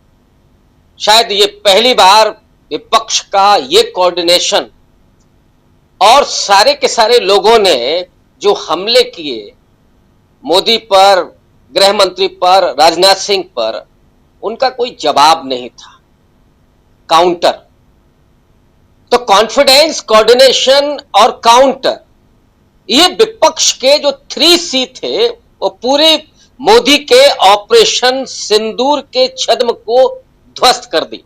शायद ये पहली बार विपक्ष का ये कोऑर्डिनेशन, और सारे के सारे लोगों ने जो हमले किए मोदी पर, गृह मंत्री पर, राजनाथ सिंह पर, उनका कोई जवाब नहीं था, काउंटर। तो कॉन्फिडेंस, कोऑर्डिनेशन और काउंटर, ये विपक्ष के जो 3C थे वो पूरे मोदी के ऑपरेशन सिंदूर के छद्म को ध्वस्त कर दी।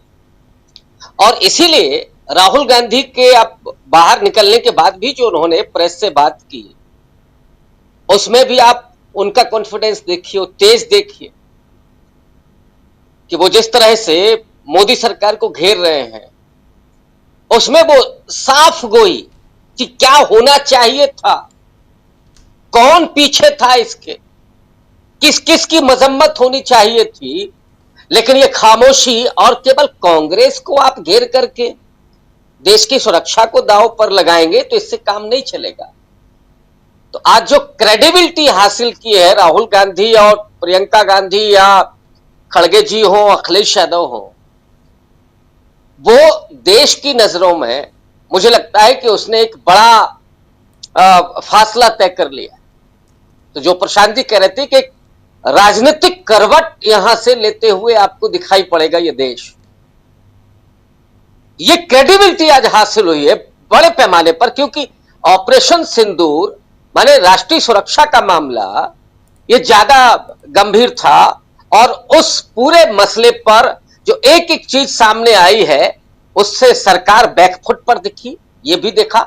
और इसीलिए राहुल गांधी के अब बाहर निकलने के बाद भी जो उन्होंने प्रेस से बात की, उसमें भी आप उनका कॉन्फिडेंस देखिए, तेज देखिए कि वो जिस तरह से मोदी सरकार को घेर रहे हैं, उसमें वो साफ गोई कि क्या होना चाहिए था, कौन पीछे था इसके, किस किस की मजम्मत होनी चाहिए थी। लेकिन ये खामोशी और केवल कांग्रेस को आप घेर करके देश की सुरक्षा को दांव पर लगाएंगे तो इससे काम नहीं चलेगा। तो आज जो क्रेडिबिलिटी हासिल की है राहुल गांधी और प्रियंका गांधी या खड़गे जी हो, अखिलेश यादव हो, वो देश की नजरों में मुझे लगता है कि उसने एक बड़ा फासला तय कर लिया। तो जो प्रशांत जी कह रहे थे कि राजनीतिक करवट यहां से लेते हुए आपको दिखाई पड़ेगा ये देश, ये क्रेडिबिलिटी आज हासिल हुई है बड़े पैमाने पर, क्योंकि ऑपरेशन सिंदूर माने राष्ट्रीय सुरक्षा का मामला ये ज्यादा गंभीर था। और उस पूरे मसले पर जो एक एक चीज सामने आई है उससे सरकार बैकफुट पर दिखी, ये भी देखा।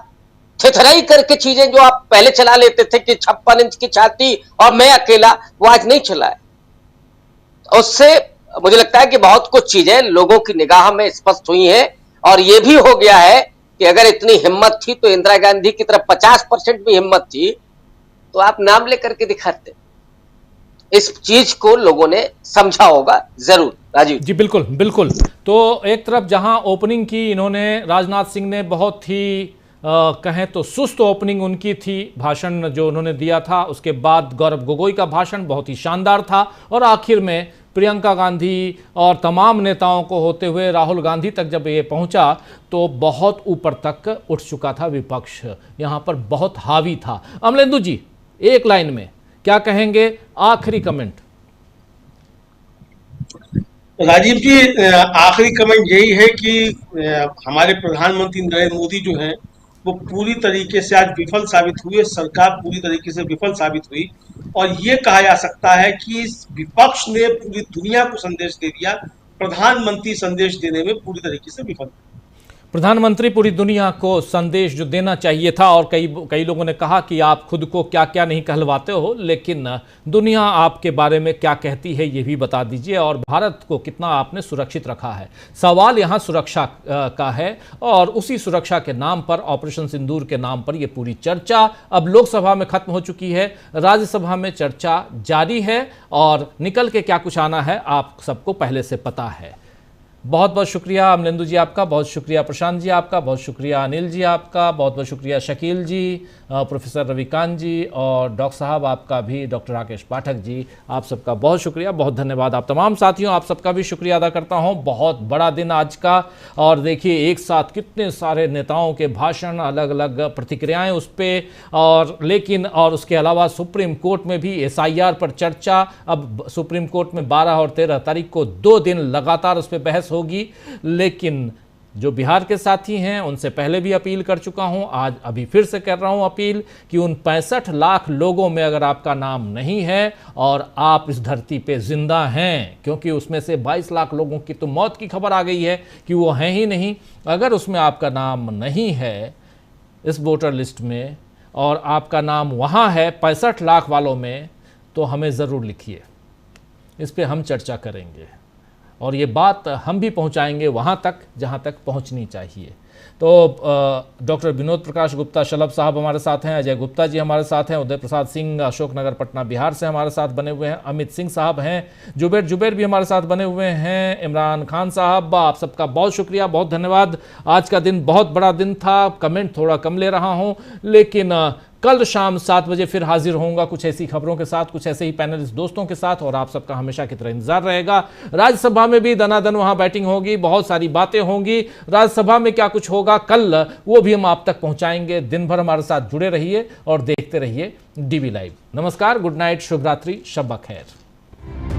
थिथराई करके चीजें जो आप पहले चला लेते थे कि 56 इंच की छाती और मैं अकेला, वो आज नहीं चला है। उससे मुझे लगता है कि बहुत कुछ चीजें लोगों की निगाह में स्पष्ट हुई हैं। और ये भी हो गया है कि अगर इतनी हिम्मत थी तो इंदिरा गांधी की तरफ 50% भी हिम्मत थी तो आप नाम लेकर के दिखाते। इस चीज को लोगों ने समझा होगा जरूर। राजीव जी बिल्कुल बिल्कुल। तो एक तरफ जहां ओपनिंग की इन्होंने, राजनाथ सिंह ने बहुत ही कहें तो सुस्त ओपनिंग उनकी थी, भाषण जो उन्होंने दिया था। उसके बाद गौरव गोगोई का भाषण बहुत ही शानदार था और आखिर में प्रियंका गांधी और तमाम नेताओं को होते हुए राहुल गांधी तक जब ये पहुंचा तो बहुत ऊपर तक उठ चुका था विपक्ष, यहाँ पर बहुत हावी था। अमलेंदु जी एक लाइन में क्या कहेंगे, आखिरी कमेंट। राजीव जी, आखिरी कमेंट यही है कि हमारे प्रधानमंत्री नरेंद्र मोदी जो हैं वो पूरी तरीके से आज विफल साबित हुए, सरकार पूरी तरीके से विफल साबित हुई। और ये कहा जा सकता है कि विपक्ष ने पूरी दुनिया को संदेश दे दिया, प्रधानमंत्री संदेश देने में पूरी तरीके से विफल। प्रधानमंत्री पूरी दुनिया को संदेश जो देना चाहिए था, और कई लोगों ने कहा कि आप खुद को क्या क्या नहीं कहलवाते हो, लेकिन दुनिया आपके बारे में क्या कहती है ये भी बता दीजिए, और भारत को कितना आपने सुरक्षित रखा है। सवाल यहाँ सुरक्षा का है और उसी सुरक्षा के नाम पर, ऑपरेशन सिंदूर के नाम पर ये पूरी चर्चा अब लोकसभा में खत्म हो चुकी है, राज्यसभा में चर्चा जारी है और निकल के क्या कुछ आना है आप सबको पहले से पता है। बहुत बहुत शुक्रिया अमलेंदु जी आपका, बहुत शुक्रिया प्रशांत जी आपका, बहुत शुक्रिया अनिल जी आपका, बहुत बहुत शुक्रिया शकील जी, प्रोफेसर रविकांत जी और डॉक्टर साहब आपका भी, डॉक्टर राकेश पाठक जी, आप सबका बहुत शुक्रिया, बहुत धन्यवाद। आप तमाम साथियों आप सबका भी शुक्रिया अदा करता हूं। बहुत बड़ा दिन आज का, और देखिए एक साथ कितने सारे नेताओं के भाषण, अलग अलग प्रतिक्रियाएं उस पर, और उसके अलावा सुप्रीम कोर्ट में भी SIR पर चर्चा। अब सुप्रीम कोर्ट में 12 और 13 तारीख को 2 दिन लगातार उस पर बहस होगी। लेकिन जो बिहार के साथी हैं उनसे पहले भी अपील कर चुका हूं, आज अभी फिर से कर रहा हूं अपील कि उन 65 लाख लोगों में अगर आपका नाम नहीं है और आप इस धरती पे जिंदा हैं, क्योंकि उसमें से 22 लाख लोगों की तो मौत की खबर आ गई है कि वो हैं ही नहीं, अगर उसमें आपका नाम नहीं है इस वोटर लिस्ट में और आपका नाम वहाँ है 65 लाख वालों में, तो हमें ज़रूर लिखिए, इस पर हम चर्चा करेंगे और ये बात हम भी पहुंचाएंगे वहाँ तक जहाँ तक पहुंचनी चाहिए। तो डॉक्टर विनोद प्रकाश गुप्ता शलभ साहब हमारे साथ हैं, अजय गुप्ता जी हमारे साथ हैं, उदय प्रसाद सिंह अशोकनगर पटना बिहार से हमारे साथ बने हुए हैं, अमित सिंह साहब हैं, जुबेर भी हमारे साथ बने हुए हैं, इमरान खान साहब, आप सबका बहुत शुक्रिया, बहुत धन्यवाद। आज का दिन बहुत बड़ा दिन था, कमेंट थोड़ा कम ले रहा हूँ, लेकिन कल शाम 7 बजे फिर हाजिर होऊंगा कुछ ऐसी खबरों के साथ, कुछ ऐसे ही पैनलिस्ट दोस्तों के साथ, और आप सबका हमेशा की तरह इंतजार रहेगा। राज्यसभा में भी दनादन वहां बैटिंग होगी, बहुत सारी बातें होंगी, राज्यसभा में क्या कुछ होगा कल वो भी हम आप तक पहुंचाएंगे। दिन भर हमारे साथ जुड़े रहिए और देखते रहिए DV लाइव। नमस्कार, गुड नाइट, शुभ रात्रि, शब बखैर।